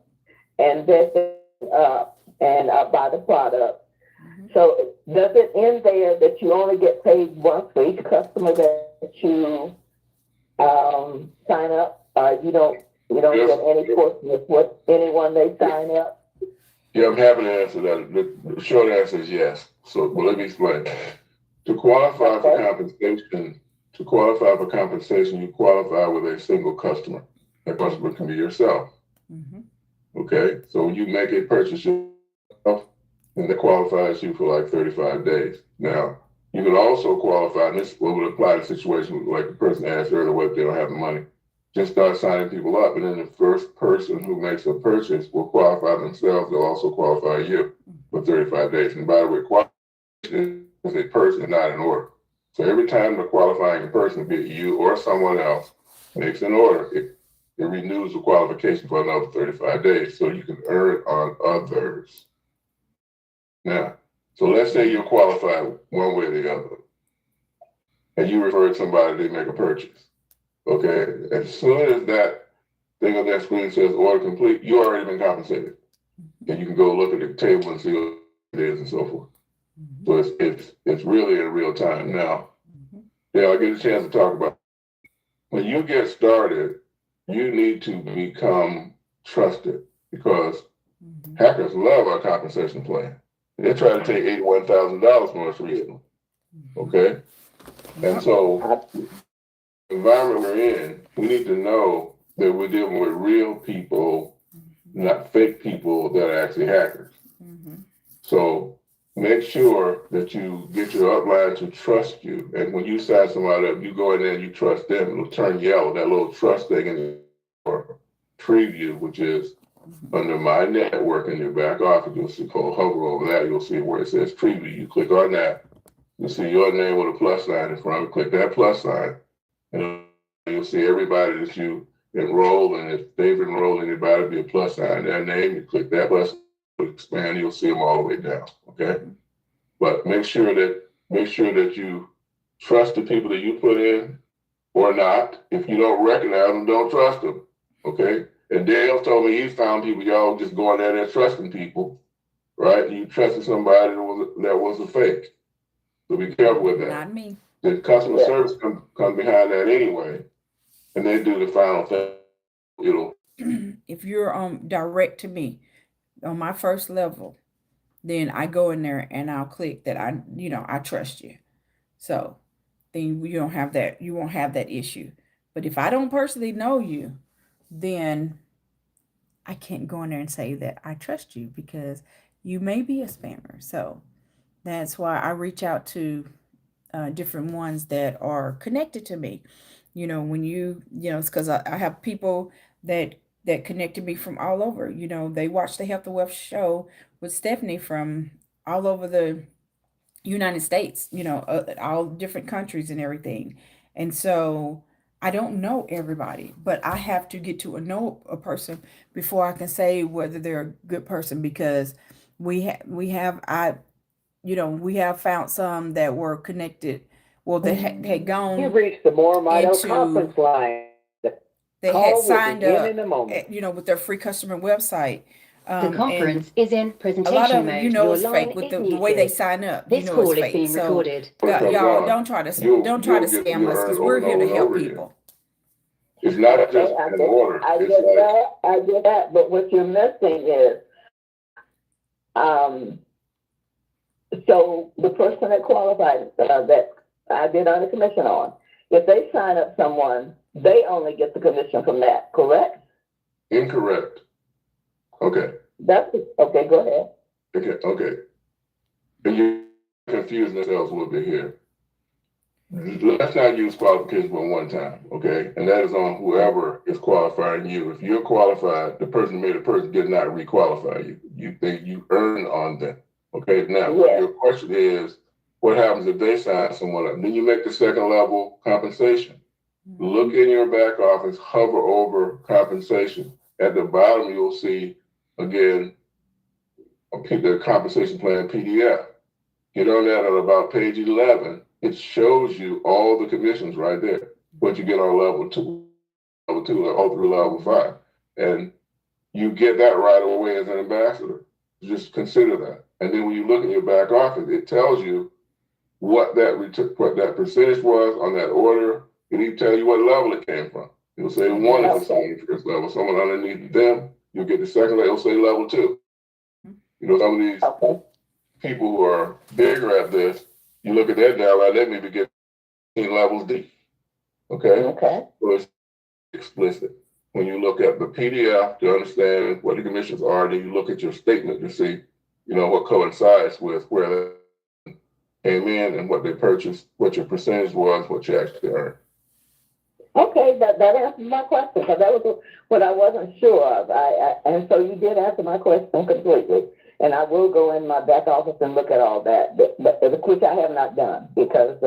and they buy the product, so does it end there that you only get paid once for each customer that you sign up? You don't get any portion of what anyone they sign up? Yeah, I'm happy to answer that. The short answer is yes. So, let me explain. To qualify for compensation, you qualify with a single customer. That customer can be yourself. Okay, so when you make a purchase yourself, and that qualifies you for like 35 days. Now, you can also qualify, and this will apply to situations like the person asked earlier, what if they don't have the money. Just start signing people up, and then the first person who makes a purchase will qualify themselves. They'll also qualify you for 35 days. And by the way, qualification is a person, not an order. So every time the qualifying person, be it you or someone else, makes an order, it renews the qualification for another 35 days, so you can earn on others. Now, so let's say you're qualified one way or the other. and you refer somebody, they make a purchase. Okay, as soon as that thing on that screen says order complete, you already been compensated, and you can go look at the table and see what it is and so forth. So it's really in real time now. Yeah, I'll get a chance to talk about. When you get started, you need to become trusted because hackers love our compensation plan. They try to take $81,000 from us recently. Okay, and so the environment we're in, we need to know that we're dealing with real people, not fake people that are actually hackers. So make sure that you get your upline to trust you. And when you sign somebody up, you go in there and you trust them. It'll turn yellow, that little trust thing in your preview, which is under My Network in your back office. You'll see, hover over that. You'll see where it says preview. You click on that. You'll see your name with a plus sign in front of it. Click that plus sign. And you'll see everybody that you enroll, and if they've enrolled anybody, it'll be a plus sign, their name. You click that plus, expand, you'll see them all the way down. Okay, but make sure that you trust the people that you put in, or not. If you don't recognize them, don't trust them. Okay, and Dale told me he's found people y'all just going there and trusting people, right? You trusted somebody that was a fake. So be careful with that. Not me. The customer service come behind that anyway, and they do the final thing. If you're direct to me on my first level, then I go in there and I'll click that I trust you. So then you don't have that, you won't have that issue. But if I don't personally know you, then I can't go in there and say that I trust you because you may be a spammer. So that's why I reach out to different ones that are connected to me. When it's because I have people that connected me from all over. They watch the Health and Wealth show with Stephanie from all over the United States, all different countries and everything. And so I don't know everybody, but I have to get to know a person before I can say whether they're a good person, because we have found some that were connected. Well, they had gone. You've reached the MoreMito conference line. They had signed up, with their free customer website. The conference is in A presentation lot of mode. them, Your it's line fake with is the way they muted. sign up. This call It's is fake. being So recorded. y'all don't try to scam us, because we're here to help people. It's not just an order. I get that, but what you're missing is, so the person that qualified, that I did earn a commission on, if they sign up someone, they only get the commission from that, correct? Incorrect. Okay. Okay, go ahead. Okay. And you're confusing yourselves a little bit here. Let's not use qualifications but one time, okay? And that is on whoever is qualifying you. If you're qualified, the person who made the person did not re-qualify you. You earn on them. Okay, now your question is, what happens if they sign someone up? Then you make the second level compensation. Look in your back office, hover over compensation. At the bottom, you'll see, again, the compensation plan PDF. Get on that at about page 11. It shows you all the commissions right there. What you get on level 2, all through level 5. And you get that right away as an ambassador. Just consider that. And then when you look in your back office, it tells you what that percentage was on that order. It even tell you what level it came from. It'll say 1 if it's on the first level. Someone underneath them, you'll get the second level, it'll say level 2. Some of these people who are bigger at this, you look at that down line, they maybe get 10 levels deep. Okay? So it's explicit. When you look at the PDF to understand what the commissions are, then you look at your statement to see, what coincides with where they came in and what they purchased, what your percentage was, what you actually earned. Okay, that answers my question, because that was what I wasn't sure of. And so you did answer my question completely. And I will go in my back office and look at all that, but which I have not done, because,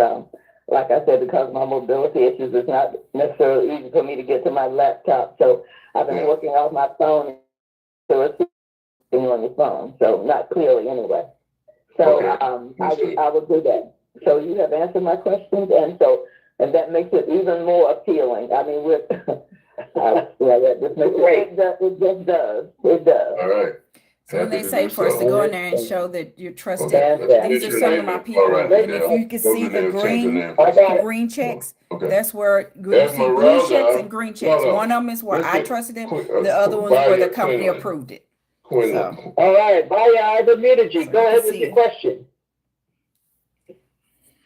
like I said, because of my mobility issues, it's not necessarily easy for me to get to my laptop. So I've been working off my phone, so it's on your phone, so not clearly anyway. So I will do that. So you have answered my questions, and that makes it even more appealing. I mean, with that just makes it just does. It does. All right. So when they say for us to go in there and show that you're trusted, these are some of my All people. right, And if you can see the green checks, that's where you see blue checks and green checks. One of them is where I trusted them. The other one's where the company approved it. So. All right, bye, Ivermitagy. Go ahead with your question.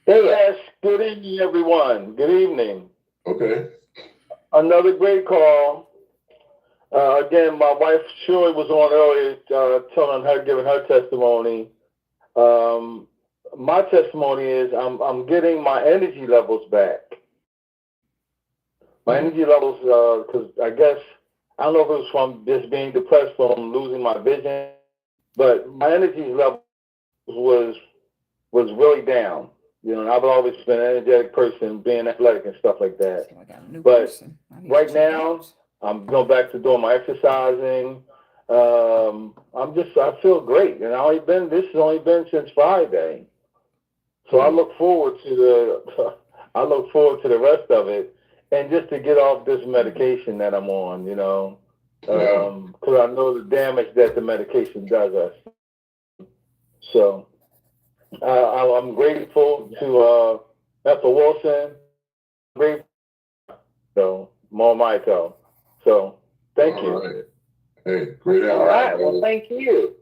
Yes, good evening, everyone. Good evening. Okay. Another great call. Again, my wife Shirley was on earlier, telling her, giving her testimony. My testimony is I'm getting my energy levels back. My energy levels, because I guess, I don't know if it was from just being depressed from losing my vision, but my energy level was really down. You know, and I've always been an energetic person, being athletic and stuff like that. But right now, I'm going back to doing my exercising. I feel great. And this has only been since Friday. So I look forward to the rest of it. And just to get off this medication that I'm on, you know, because I know the damage that the medication does us. So I'm grateful to Ethel Wilson. Grateful. So MoreMito. So thank you. Right. Hey, great. All right. Well, thank you.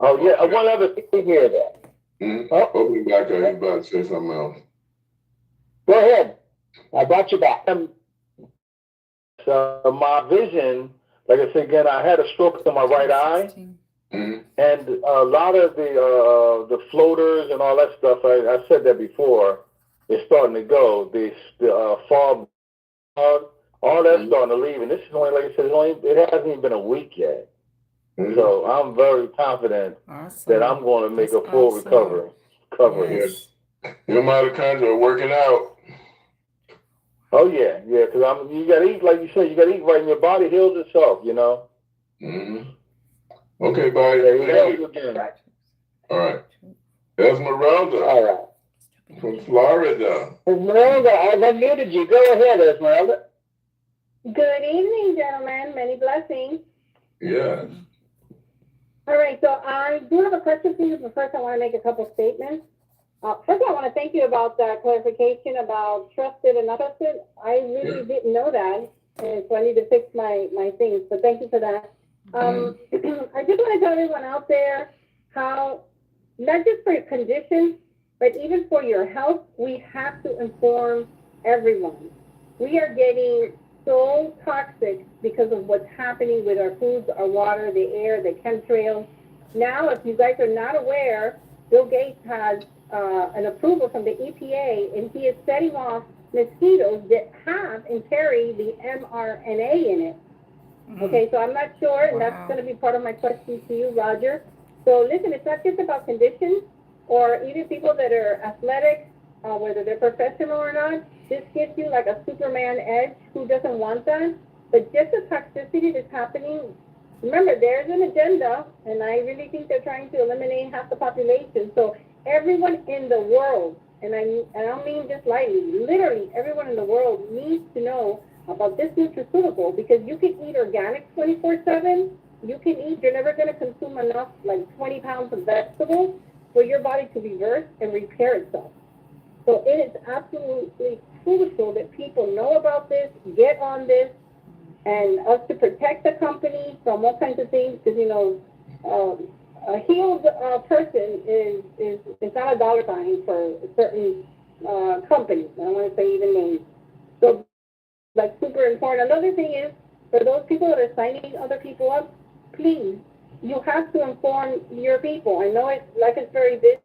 Oh yeah. One other thing to hear that. Mm-hmm. Open back up. You about to say something else. Go ahead. I brought you back. So my vision, like I said again, I had a stroke in my right eye. Mm-hmm. And a lot of the floaters and all that stuff, I said that before, is starting to go. The fog, all that's starting to leave. And this is only, like I said, it hasn't even been a week yet. Mm-hmm. So I'm very confident that I'm going to make a full recovery. Yes. Your mitochondria are working out. Oh yeah, because you got to eat, like you said, you got to eat right, and your body heals itself, you know. Mm-hmm. Okay, bye. Thank you again. All right. Esmeralda. All right. From Florida. Esmeralda, I've unmuted you. Go ahead, Esmeralda. Good evening, gentlemen. Many blessings. Yes. All right, so I do have a question for you, but first I want to make a couple statements. First, I want to thank you about that clarification about trusted and not trusted. I really didn't know that, and so I need to fix my things, but thank you for that. I just want to tell everyone out there how, not just for your condition, but even for your health, we have to inform everyone. We are getting so toxic because of what's happening with our foods, our water, the air, the chemtrails. Now, if you guys are not aware, Bill Gates has an approval from the EPA, and he is setting off mosquitoes that have and carry the mRNA in it. Okay, so I'm not sure, and that's going to be part of my question to you, Roger. So listen, it's not just about conditions or even people that are athletic, whether they're professional or not. This gives you like a Superman edge. Who doesn't want that? But just the toxicity that's happening, remember, there's an agenda, and I really think they're trying to eliminate half the population. So everyone in the world, and I don't mean just lightly, literally everyone in the world needs to know about this nutraceutical, because you can eat organic 24/7. You can eat, you're never going to consume enough, like 20 pounds of vegetables for your body to reverse and repair itself. So it is absolutely crucial that people know about this, get on this, and us to protect the company from all kinds of things, because, you know, a healed person is not a dollar sign for certain companies. I don't want to say even names. So, like, super important. Another thing is, for those people that are signing other people up, please, you have to inform your people. I know it's very busy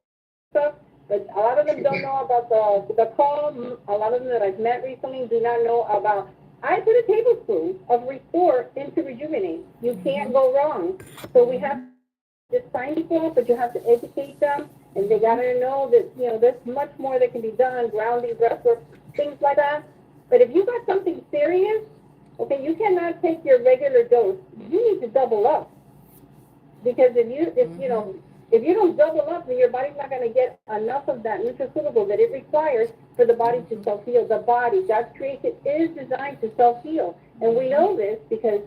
stuff, but a lot of them don't know about the call. A lot of them that I've met recently do not know about. I put a tablespoon of Restore into Rejuvenate. You can't go wrong. So we have to just sign people up, but you have to educate them, and they got to know that, you know, there's much more that can be done, grounding, breathwork, things like that. But if you got something serious, okay, you cannot take your regular dose. You need to double up. Because if you know, If you don't double up, then your body's not going to get enough of that nutraceutical that it requires for the body to self-heal. The body, God's creation, is designed to self-heal. And we know this because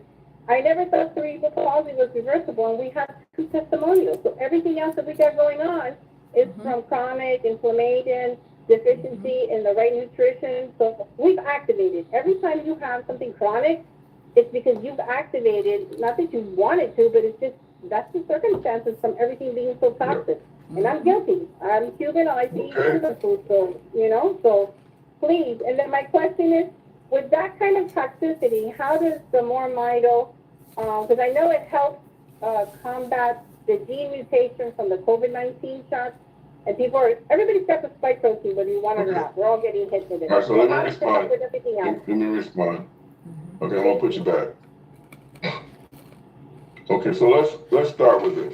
I never thought cerebral palsy was reversible, and we have 2 testimonials. So everything else that we got going on is from chronic inflammation, deficiency in the right nutrition. So we've activated. Every time you have something chronic, it's because you've activated, not that you wanted to, but it's just, that's the circumstances from everything being so toxic. And I'm guilty. I'm Cuban, I eat Cuban food, so, so please. And then my question is, with that kind of toxicity, how does the MoreMito, because I know it helps combat the gene mutation from the COVID-19 shots, and everybody's got the spike protein, whether you want it or not. We're all getting hit with it. All right, so let me how does it help respond. with everything else? Let me respond. Okay, I'm gonna put you back. Okay, so let's start with this.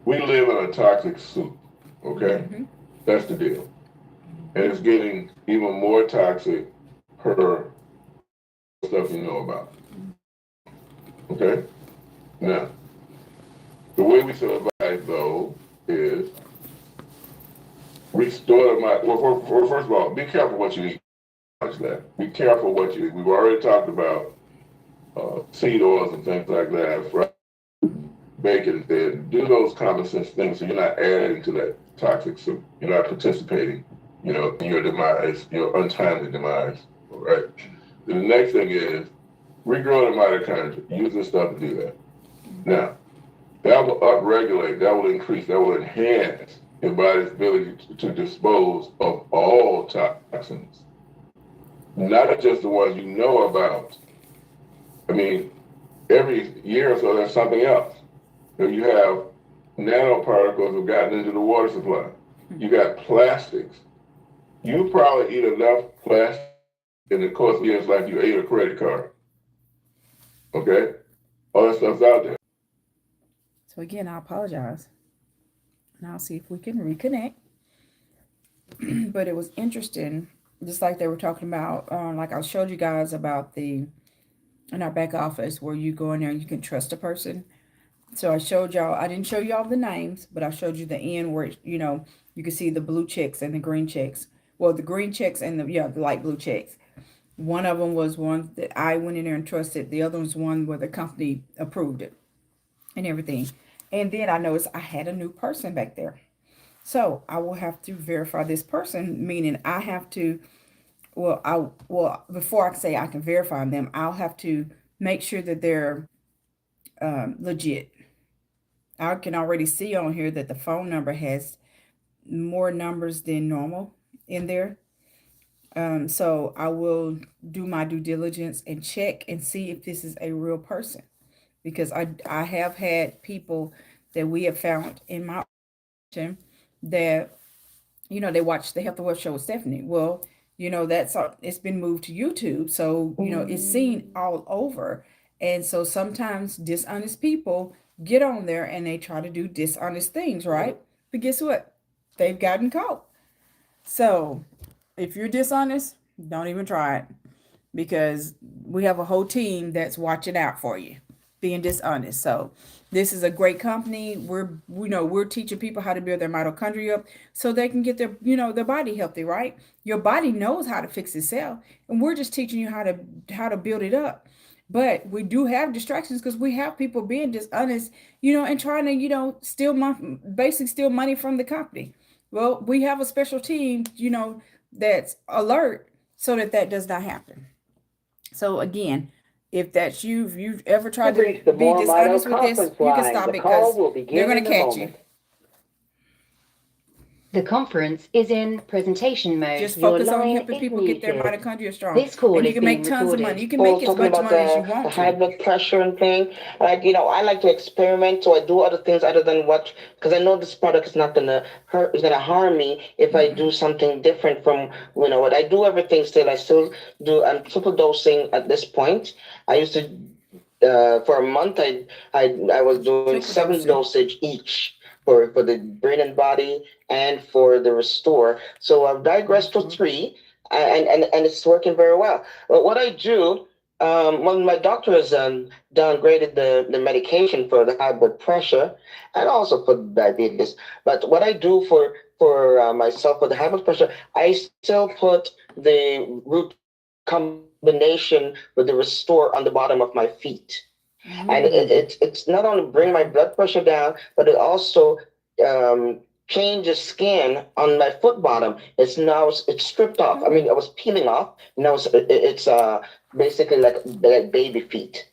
We live in a toxic soup, okay? That's the deal. And it's getting even more toxic per stuff you know about. Okay? Now, the way we survive, though, is restore the mind. Well, first of all, be careful what you eat. Be careful what you eat. We've already talked about seed oils and things like that, fried bacon. Do those common sense things so you're not adding to that toxic soup. You're not participating, in your demise, your untimely demise. All right. Then the next thing is regrow the mitochondria. Use this stuff to do that. Now, that will upregulate, that will increase, that will enhance your body's ability to dispose of all toxins, not just the ones you know about. I mean, every year or so, there's something else. So you have nanoparticles have gotten into the water supply. You got plastics. You probably eat enough plastic in the course of years like you ate a credit card. Okay? All that stuff's out there. So again, I apologize. And I'll see if we can reconnect. But it was interesting, just like they were talking about, like I showed you guys about in our back office where you go in there and you can trust a person. So I showed y'all, I didn't show y'all the names, but I showed you the end where, you can see the blue checks and the green checks. Well, the green checks and the light blue checks. One of them was one that I went in there and trusted. The other was one where the company approved it and everything. And then I noticed I had a new person back there. So I will have to verify this person, meaning I have to, before I say I can verify them, I'll have to make sure that they're legit. I can already see on here that the phone number has more numbers than normal in there. So I will do my due diligence and check and see if this is a real person. Because I have had people that we have found in my organization that, they watch the Health and Wealth Show with Stephanie. Well, it's been moved to YouTube. So, it's seen all over. And so sometimes dishonest people get on there and they try to do dishonest things, right? But guess what? They've gotten caught. So if you're dishonest, don't even try it, because we have a whole team that's watching out for you being dishonest. So this is a great company. We're teaching people how to build their mitochondria up so they can get their body healthy, right? Your body knows how to fix itself, and we're just teaching you how to build it up. But we do have distractions because we have people being dishonest, and trying to, steal money from the company. Well, we have a special team, that's alert so that does not happen. So again, if that's you, if you've ever tried to be dishonest with this, you can stop it because they're going to catch you. The conference is in presentation mode. Just Your focus on line helping is people get their muted. mitochondria strong. This call And you is can make being tons of money. recorded. You can make as much money as you want the to. high blood pressure and thing. I like to experiment, so I do other things other than because I know this product is not gonna hurt, it's gonna harm me if I do something different from what I do. Everything still, I still do. I'm triple dosing at this point. I used to for a month. I was doing 7 dosage each for the brain and body and for the restore. So I've digressed to 3, and it's working very well. But what I do Well, my doctor has downgraded the medication for the high blood pressure and also for diabetes. But what I do for myself for the high blood pressure, I still put the root combination with the restore on the bottom of my feet. And it's not only bring my blood pressure down, but it also changes skin on my foot bottom. It's stripped off. I mean, it was peeling off. Now it's basically like baby feet.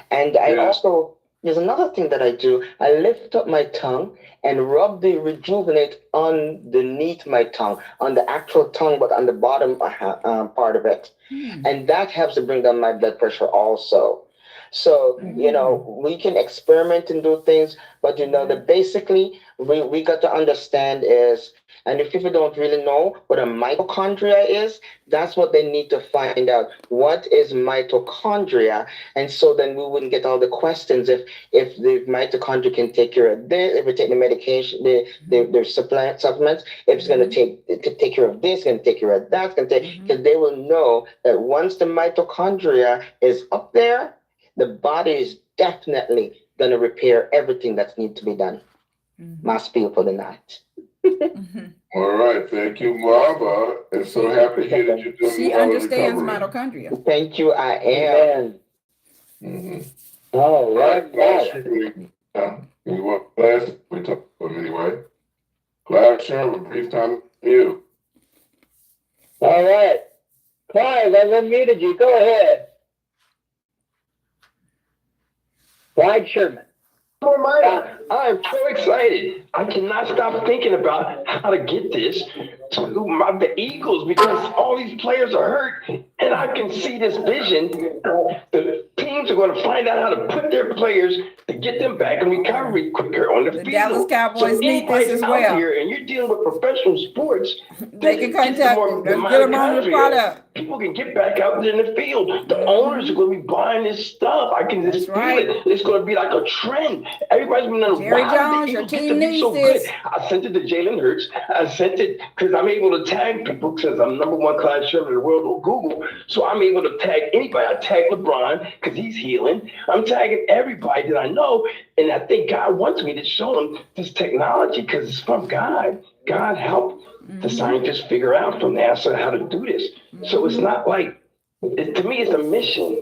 And I also there's another thing that I do. I lift up my tongue and rub the rejuvenate underneath my tongue, on the actual tongue, but on the bottom part of it. And that helps to bring down my blood pressure also. So, we can experiment and do things, but that basically we got to understand is, and if people don't really know what a mitochondria is, that's what they need to find out. What is mitochondria? And so then we wouldn't get all the questions if the mitochondria can take care of this, if we take the medication, the supplements, if it's going to take care of this, going to take care of that, because they will know that once the mitochondria is up there, the body is definitely going to repair everything that needs to be done. Must be for the night. All right, thank you, Marva. And so happy to hear that you're doing She well in understands recovery. mitochondria. Thank you, I am. All right. We want last we talked about anyway. Clyde Sherman, brief time you. All right. Clive, I've unmuted you. Go ahead. Clyde Sherman. I'm so excited. I cannot stop thinking about how to get this to the Eagles because all these players are hurt, and I can see this vision. The teams are going to find out how to put their players to get them back in recovery quicker on the field. Dallas Cowboys need this as out well. here, and you're dealing with professional sports. They can contact them. Get them on the product. People can get back out there in the field. The owners are going to be buying this stuff. I can just feel it. It's going to be like a trend. Everybody's been on Jerry Jones, your team needs this. I sent it to Jalen Hurts. I sent it because I'm able to tag people since I'm #1 Clyde Sherman in the world on Google. So I'm able to tag anybody. I tag LeBron because he's healing. I'm tagging everybody that I know. And I think God wants me to show them this technology because it's from God. God helped the scientists figure out from NASA how to do this. So it's not like, to me, it's a mission.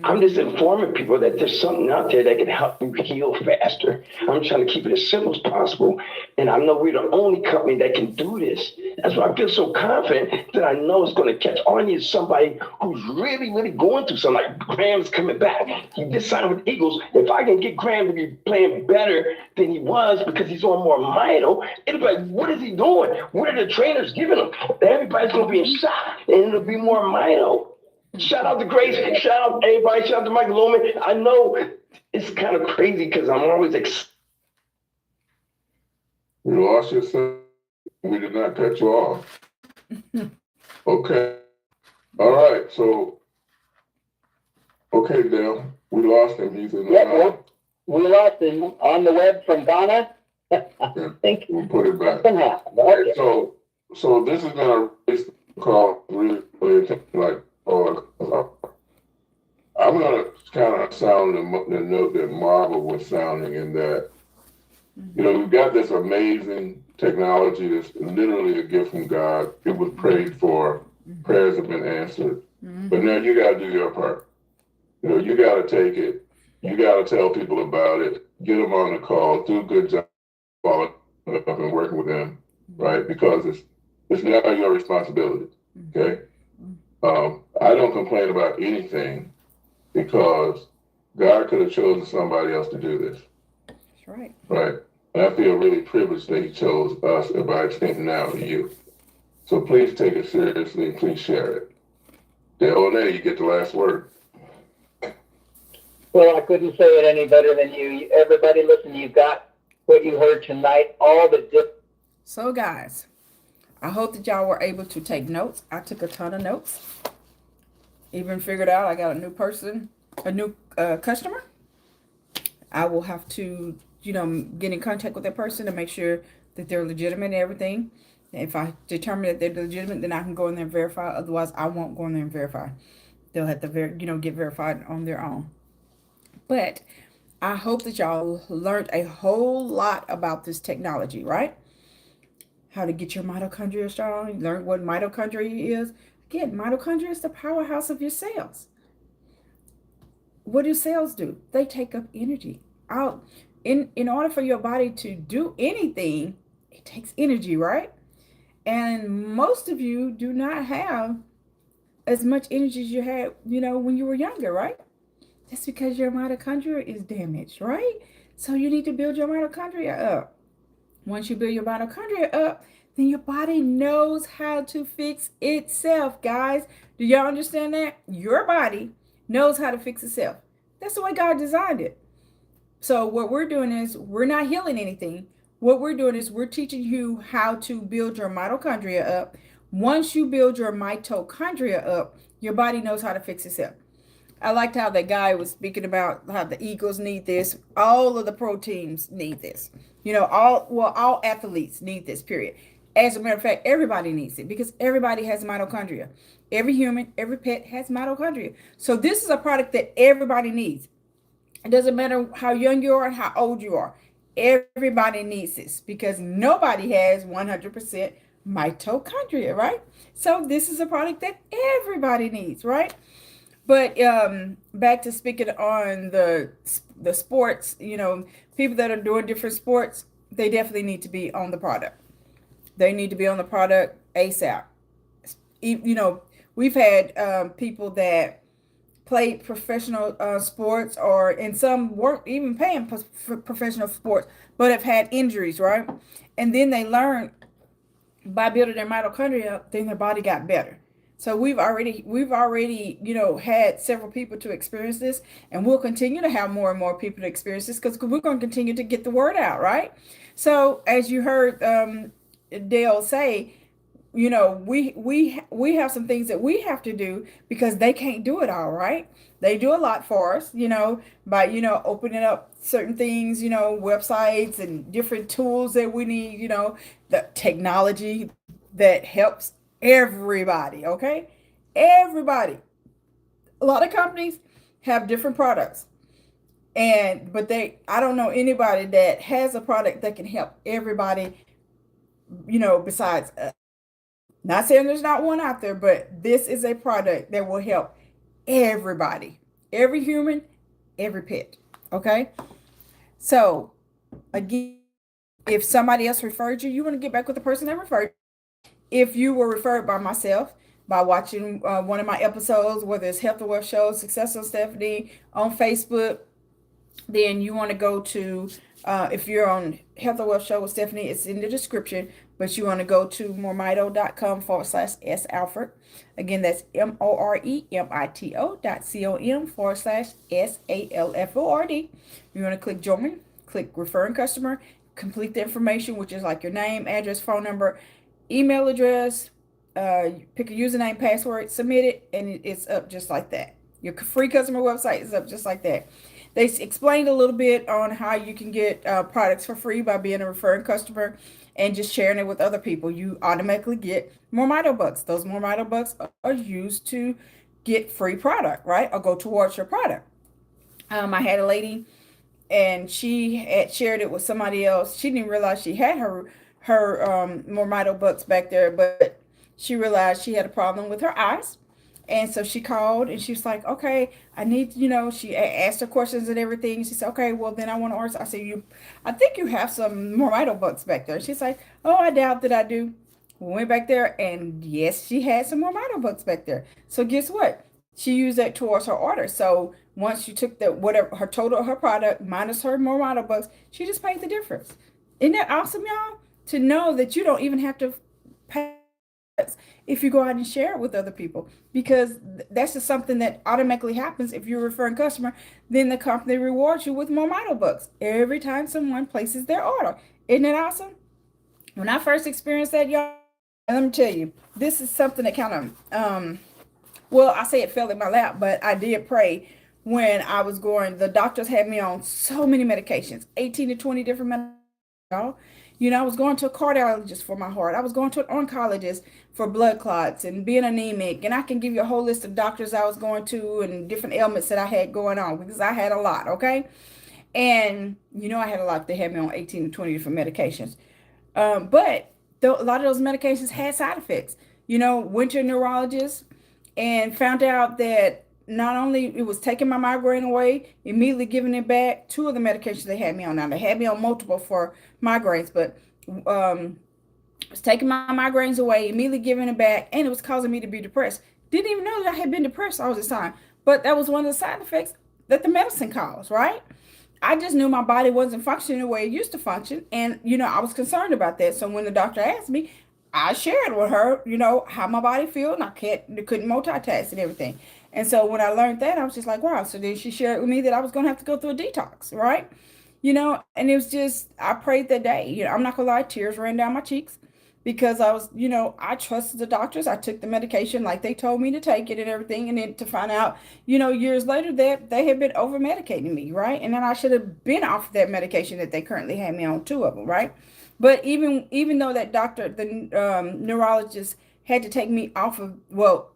I'm just informing people that there's something out there that can help you heal faster. I'm trying to keep it as simple as possible. And I know we're the only company that can do this. That's why I feel so confident that I know it's going to catch on. I need somebody who's really, really going through something. Like Graham's coming back. He just signed with the Eagles. If I can get Graham to be playing better than he was because he's on MoreMito, it'll be like, what is he doing? What are the trainers giving him? Everybody's going to be in shock, and it'll be MoreMito. Shout out to Grace. Shout out to everybody. Shout out to Mike Loman. I know it's kind of crazy because I'm always You lost yourself. We did not cut you off. Okay. All right. So, okay, Dale. We lost him. He's in the We lost him on the web from Ghana. Thank you. We'll put it back. Okay. So this is going to call really like, I'm going to kind of sound the note that Marva was sounding in that, we've got this amazing technology that's literally a gift from God. It was prayed for. Prayers have been answered. But now you got to do your part. You got to take it. You got to tell people about it. Get them on the call. Do a good job following up and working with them, right? Because it's now your responsibility, okay? I don't complain about anything because God could have chosen somebody else to do this. That's right. Right. And I feel really privileged that he chose us, and by extension now you. So please take it seriously and please share it. Dale, you get the last word. Well, I couldn't say it any better than you. Everybody listen, you got what you heard tonight, all the different. So guys, I hope that y'all were able to take notes. I took a ton of notes. Even figured out I got a new customer. I will have to, get in contact with that person to make sure that they're legitimate and everything. If I determine that they're legitimate, then I can go in there and verify. Otherwise, I won't go in there and verify. They'll have to get verified on their own. But I hope that y'all learned a whole lot about this technology, right? How to get your mitochondria strong, learn what mitochondria is. Again, mitochondria is the powerhouse of your cells. What do cells do? They take up energy. Out in order for your body to do anything, it takes energy, right? And most of you do not have as much energy as you had, when you were younger, right? That's because your mitochondria is damaged, right? So you need to build your mitochondria up. Once you build your mitochondria up, then your body knows how to fix itself, guys. Do y'all understand that? Your body knows how to fix itself. That's the way God designed it. So what we're doing is we're not healing anything. What we're doing is we're teaching you how to build your mitochondria up. Once you build your mitochondria up, your body knows how to fix itself. I liked how that guy was speaking about how the Eagles need this. All of the pro teams need this. All athletes need this, period. As a matter of fact, everybody needs it because everybody has mitochondria. Every human, every pet has mitochondria. So this is a product that everybody needs. It doesn't matter how young you are and how old you are. Everybody needs this because nobody has 100% mitochondria, right? So this is a product that everybody needs, right? But back to speaking on the sports, people that are doing different sports, they definitely need to be on the product. They need to be on the product ASAP. We've had people that played professional sports, or in some weren't even paying for professional sports, but have had injuries, right? And then they learned by building their mitochondria, then their body got better. So we've already, had several people to experience this, and we'll continue to have more and more people to experience this because we're going to continue to get the word out, right? So as you heard Dale say, we have some things that we have to do because they can't do it all, right? They do a lot for us, by, opening up certain things, websites and different tools that we need, the technology that helps everybody, okay? Everybody. A lot of companies have different products. But I don't know anybody that has a product that can help everybody, besides us. Not saying there's not one out there, but this is a product that will help everybody, every human, every pet. Okay. So again, if somebody else referred you, you want to get back with the person that referred you. If you were referred by myself, by watching one of my episodes, whether it's Health and Wealth Show, Success on Stephanie on Facebook, then you want to go to, if you're on Health and Wealth Show with Stephanie, it's in the description, but you want to go to MoreMito.com/S Alford. Again, that's MoreMito.com/S Alford. You want to click join, click referring customer, complete the information, which is like your name, address, phone number, email address, pick a username, password, submit it, and it's up just like that. Your free customer website is up just like that. They explained a little bit on how you can get products for free by being a referring customer and just sharing it with other people. You automatically get MoreMito bucks. Those MoreMito bucks are used to get free product, right? Or go towards your product. I had a lady, and she had shared it with somebody else. She didn't realize she had her MoreMito bucks back there, but she realized she had a problem with her eyes. And so she called and she was like, okay, I need, she asked her questions and everything. She said, okay, well, then I want to order. I said, I think you have some MoreMito bucks back there. She's like, oh, I doubt that I do. We went back there, and yes, she had some MoreMito bucks back there. So guess what? She used that towards her order. So once you took whatever her total of her product minus her MoreMito bucks, she just paid the difference. Isn't that awesome, y'all? To know that you don't even have to pay if you go out and share it with other people, because that's just something that automatically happens. If you're a referring customer, then the company rewards you with MoreMito bucks every time someone places their order. Isn't that awesome? When I first experienced that, y'all, let me tell you, this is something that kind of, I say it fell in my lap, but I did pray when I was going. The doctors had me on so many medications, 18 to 20 different medications, y'all. I was going to a cardiologist for my heart. I was going to an oncologist for blood clots and being anemic. And I can give you a whole list of doctors I was going to and different ailments that I had going on, because I had a lot, okay? And, I had a lot. They had me on 18 to 20 different medications. But a lot of those medications had side effects. Went to a neurologist and found out that not only it was taking my migraine away, immediately giving it back. 2 of the medications they had me on. Now, they had me on multiple for migraines, but it was taking my migraines away, immediately giving it back, and it was causing me to be depressed. Didn't even know that I had been depressed all this time. But that was one of the side effects that the medicine caused, right? I just knew my body wasn't functioning the way it used to function. And, I was concerned about that. So when the doctor asked me, I shared with her, how my body feels, and I couldn't multitask and everything. And so when I learned that, I was just like, wow. So then she shared with me that I was going to have to go through a detox, right? And it was just, I prayed that day. I'm not going to lie, tears ran down my cheeks because I was, I trusted the doctors. I took the medication like they told me to take it and everything. And then to find out, years later that they had been over medicating me, right? And then I should have been off that medication that they currently had me on, 2 of them, right? But even though that doctor, the neurologist had to take me off of,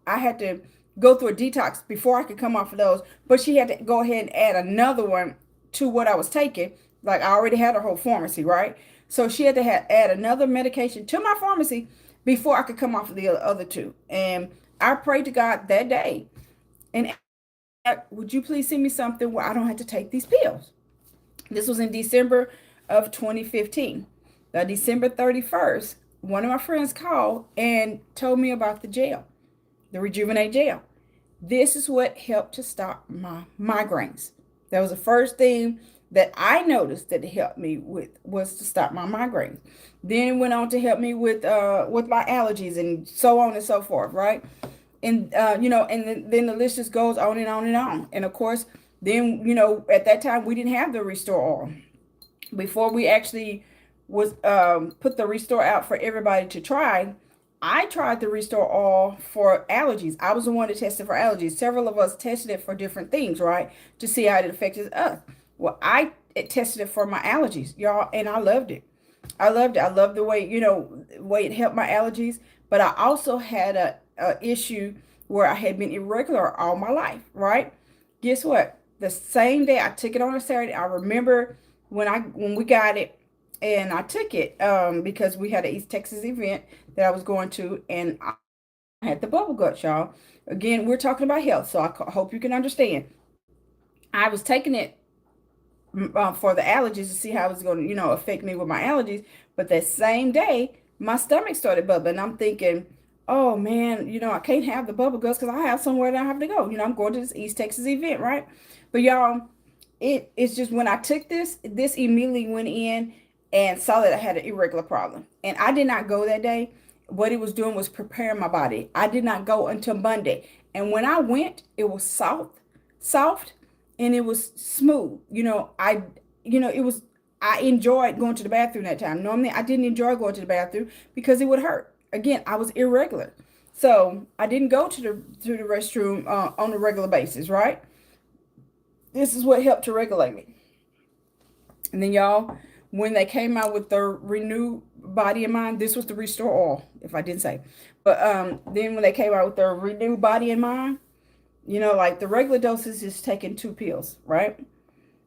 I had to go through a detox before I could come off of those, but she had to go ahead and add another one to what I was taking. Like I already had a whole pharmacy, right? So she had to add another medication to my pharmacy before I could come off of the other 2. And I prayed to God that day, and would you please send me something where I don't have to take these pills? This was in December of 2015. December 31st, one of my friends called and told me about the gel, the Rejuvenate Gel. This is what helped to stop my migraines. That was the first thing that I noticed that it helped me with, was to stop my migraines. Then it went on to help me with my allergies and so on and so forth, right? And and then the list just goes on and on and on. And of course, then at that time we didn't have the Restore Oil. Before we actually was put the Restore out for everybody to try, I tried the Restore Oil for allergies. I was the one that tested for allergies. Several of us tested it for different things, right? To see how it affected us. Well, I tested it for my allergies, y'all, and I loved it. I loved it. I loved the way, way it helped my allergies. But I also had a issue where I had been irregular all my life, right? Guess what? The same day I took it on a Saturday, I remember when we got it, and I took it because we had an East Texas event that I was going to, and I had the bubble guts, y'all. Again, we're talking about health, so I hope you can understand. I was taking it for the allergies to see how it was going to, affect me with my allergies. But that same day, my stomach started bubbling. I'm thinking, oh man, I can't have the bubble guts because I have somewhere that I have to go. I'm going to this East Texas event, right? But y'all, it's just when I took this immediately went in and saw that I had an irregular problem. And I did not go that day. What it was doing was preparing my body. I did not go until Monday. And when I went, it was soft, and it was smooth. I enjoyed going to the bathroom that time. Normally, I didn't enjoy going to the bathroom because it would hurt. Again, I was irregular. So I didn't go to the restroom on a regular basis, right? This is what helped to regulate me. And then y'all, when they came out with the Renew Body and Mind, this was the Restore Oil, if I didn't say. But then when they came out with the Renew Body and Mind, like the regular doses is taking 2 pills, right?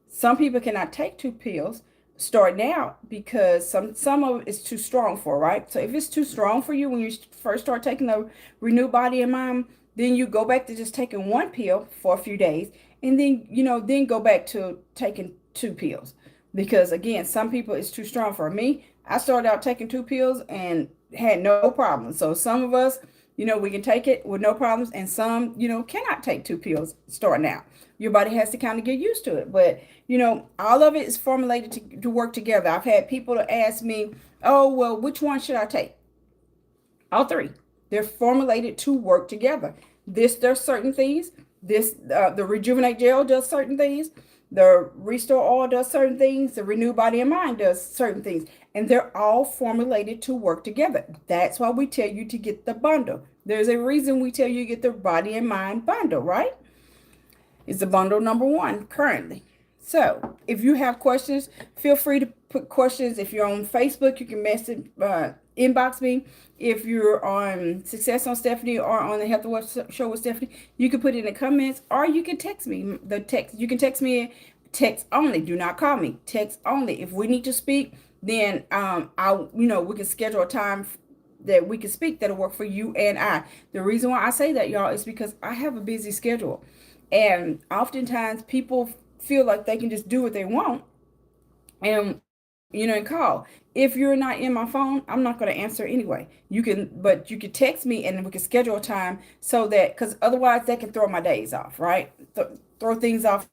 Some people cannot take 2 pills starting out because some of it is too strong for, right? So if it's too strong for you when you first start taking the Renew Body and Mind, then you go back to just taking 1 pill for a few days, and then then go back to taking 2 pills. Because again, some people it's too strong for me. I started out taking 2 pills and had no problems. So some of us, we can take it with no problems, and some, cannot take 2 pills starting out. Your body has to kind of get used to it. But, all of it is formulated to work together. I've had people to ask me, oh, well, which one should I take? All 3. They're formulated to work together. This does certain things. The Rejuvenate Gel does certain things. The Restore Oil does certain things. The Renew Body and Mind does certain things. And they're all formulated to work together. That's why we tell you to get the bundle. There's a reason we tell you to get the Body and Mind bundle, right? It's the bundle number 1 currently. So if you have questions, feel free to put questions. If you're on Facebook, you can message, inbox me. If you're on Success on Stephanie or on the Health and Wealth Show with Stephanie, you can put it in the comments, or you can text me. You can text me, text only. Do not call me. Text only. If we need to speak, then we can schedule a time that we can speak that'll work for you and I. The reason why I say that, y'all, is because I have a busy schedule, and oftentimes people feel like they can just do what they want and and call. If you're not in my phone, I'm not going to answer anyway. You can text me and we can schedule a time, so that, because otherwise that can throw my days off, right? Throw things off,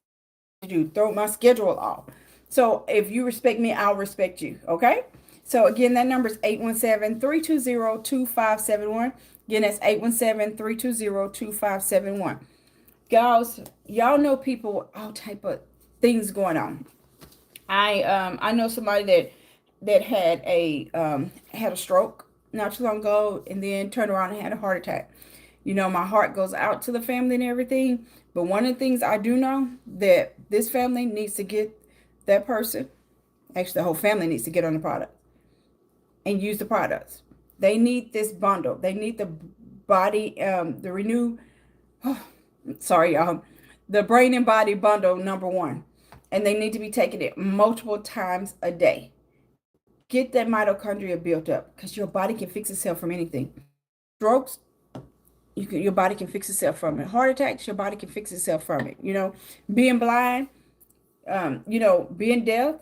throw my schedule off. So if you respect me, I'll respect you. Okay. So again, that number is 817-320-2571. Again, that's 817-320-2571. Guys, y'all know people, all type of things going on. I know somebody that had a stroke not too long ago, and then turned around and had a heart attack. My heart goes out to the family and everything. But one of the things I do know, that this family needs to get that person, actually the whole family needs to get on the product and use the products. They need this bundle. They need the body, the Renew. Sorry, y'all. The brain and body bundle #1. And they need to be taking it multiple times a day. Get that mitochondria built up, because your body can fix itself from anything. Strokes, your body can fix itself from it. Heart attacks, your body can fix itself from it. Being blind, being deaf,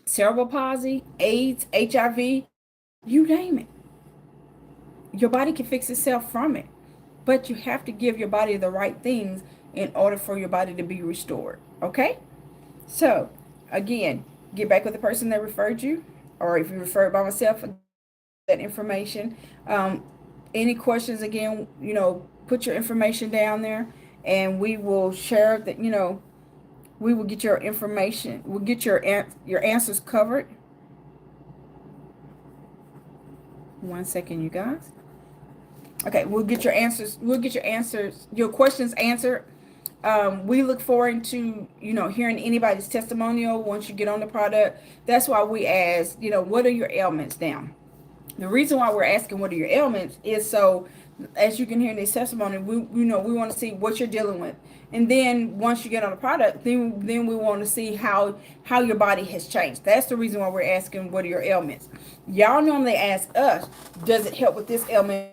cerebral palsy, AIDS, HIV, you name it. Your body can fix itself from it. But you have to give your body the right things in order for your body to be restored. Okay? So, again, get back with the person that referred you, or if you referred by myself, that information. Any questions, again, put your information down there, and we will share that, we will get your information. We'll get your answers covered. 1 second, you guys. Okay, we'll get your answers. Your questions answered. We look forward to, hearing anybody's testimonial once you get on the product. That's why we ask, what are your ailments now? The reason why we're asking what are your ailments is so, as you can hear in this testimony, we want to see what you're dealing with. And then once you get on the product, then we want to see how your body has changed. That's the reason why we're asking what are your ailments. Y'all normally ask us, does it help with this ailment?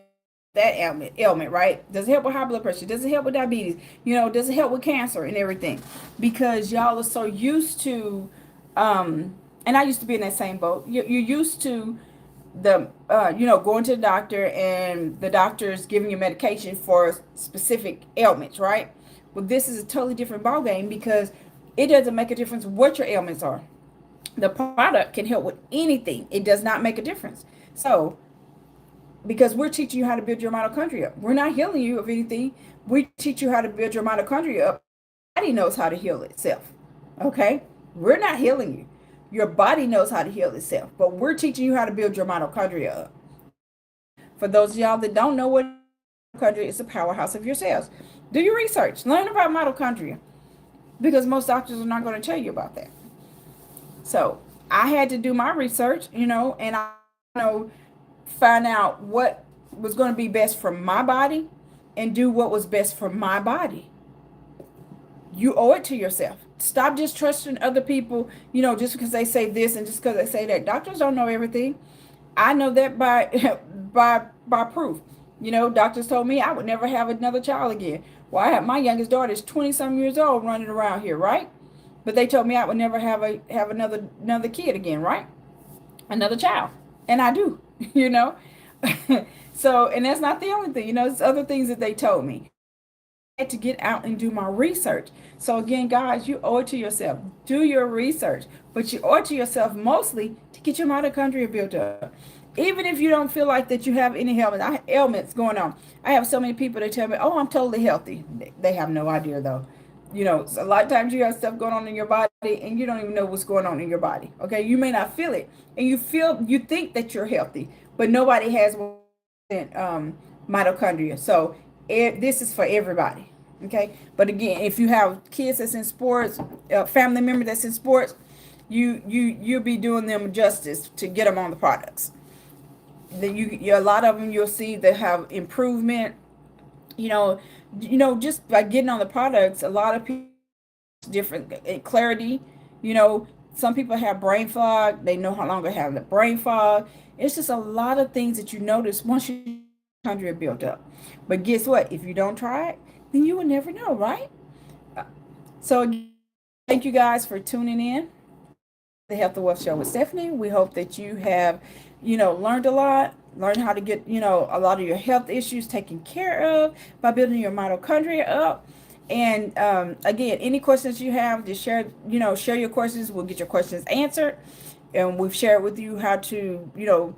That ailment, right? Does it help with high blood pressure? Does it help with diabetes? Does it help with cancer and everything? Because y'all are so used to, and I used to be in that same boat. You're used to the, going to the doctor, and the doctor is giving you medication for specific ailments, right? Well, this is a totally different ballgame, because it doesn't make a difference what your ailments are. The product can help with anything. It does not make a difference. So, because we're teaching you how to build your mitochondria. We're not healing you of anything. We teach you how to build your mitochondria up. Your body knows how to heal itself. Okay? We're not healing you. Your body knows how to heal itself. But we're teaching you how to build your mitochondria up. For those of y'all that don't know what mitochondria is, the powerhouse of your cells. Do your research. Learn about mitochondria. Because most doctors are not going to tell you about that. So I had to do my research, and I find out what was going to be best for my body and do what was best for my body. You owe it to yourself. Stop just trusting other people, just because they say this and just because they say that. Doctors don't know everything. I know that by proof. Doctors told me I would never have another child again. Well, I have my youngest daughter is 20-some years old running around here, right? But they told me I would never have another kid again, right? Another child. And I do. So, and that's not the only thing, it's other things that they told me. I had to get out and do my research. So again, guys, you owe it to yourself. Do your research, but you owe it to yourself mostly to get your mitochondria built up. Even if you don't feel like that you have any ailments going on. I have so many people that tell me, oh, I'm totally healthy. They have no idea though. So a lot of times you got stuff going on in your body and you don't even know what's going on in your body. Okay. You may not feel it, and you think that you're healthy, but nobody has mitochondria. So this is for everybody. Okay, but again, if you have kids that's in sports, family member that's in sports, you'll be doing them justice to get them on the products. A lot of them you'll see that have improvement. You know, just by getting on the products, a lot of people different clarity. You know, some people have brain fog. They no longer have the brain fog. It's just a lot of things that you notice once your mitochondria built up. But guess what? If you don't try it, then you will never know, right? So thank you guys for tuning in. The Health and Wealth Show with Stephanie. We hope that you have, learned a lot, learned how to get, a lot of your health issues taken care of by building your mitochondria up. And again, any questions you have, just share your questions. We'll get your questions answered. And we've shared with you how to,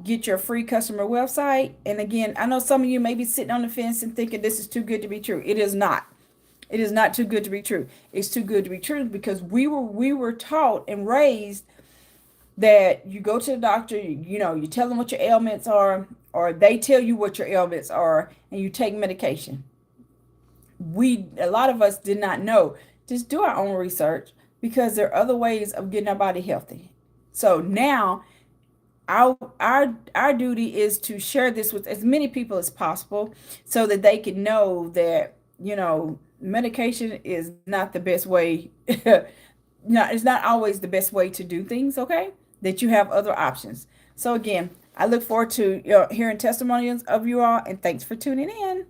get your free customer website. And again, I know some of you may be sitting on the fence and thinking this is too good to be true. It is not. It is not too good to be true. It's too good to be true because we were taught and raised that you go to the doctor, you tell them what your ailments are, or they tell you what your ailments are, and you take medication. A lot of us did not know. Just do our own research because there are other ways of getting our body healthy. So now our duty is to share this with as many people as possible so that they can know that, medication is not the best way. No, it's not always the best way to do things, okay? That you have other options. So again, I look forward to hearing testimonials of you all, and thanks for tuning in.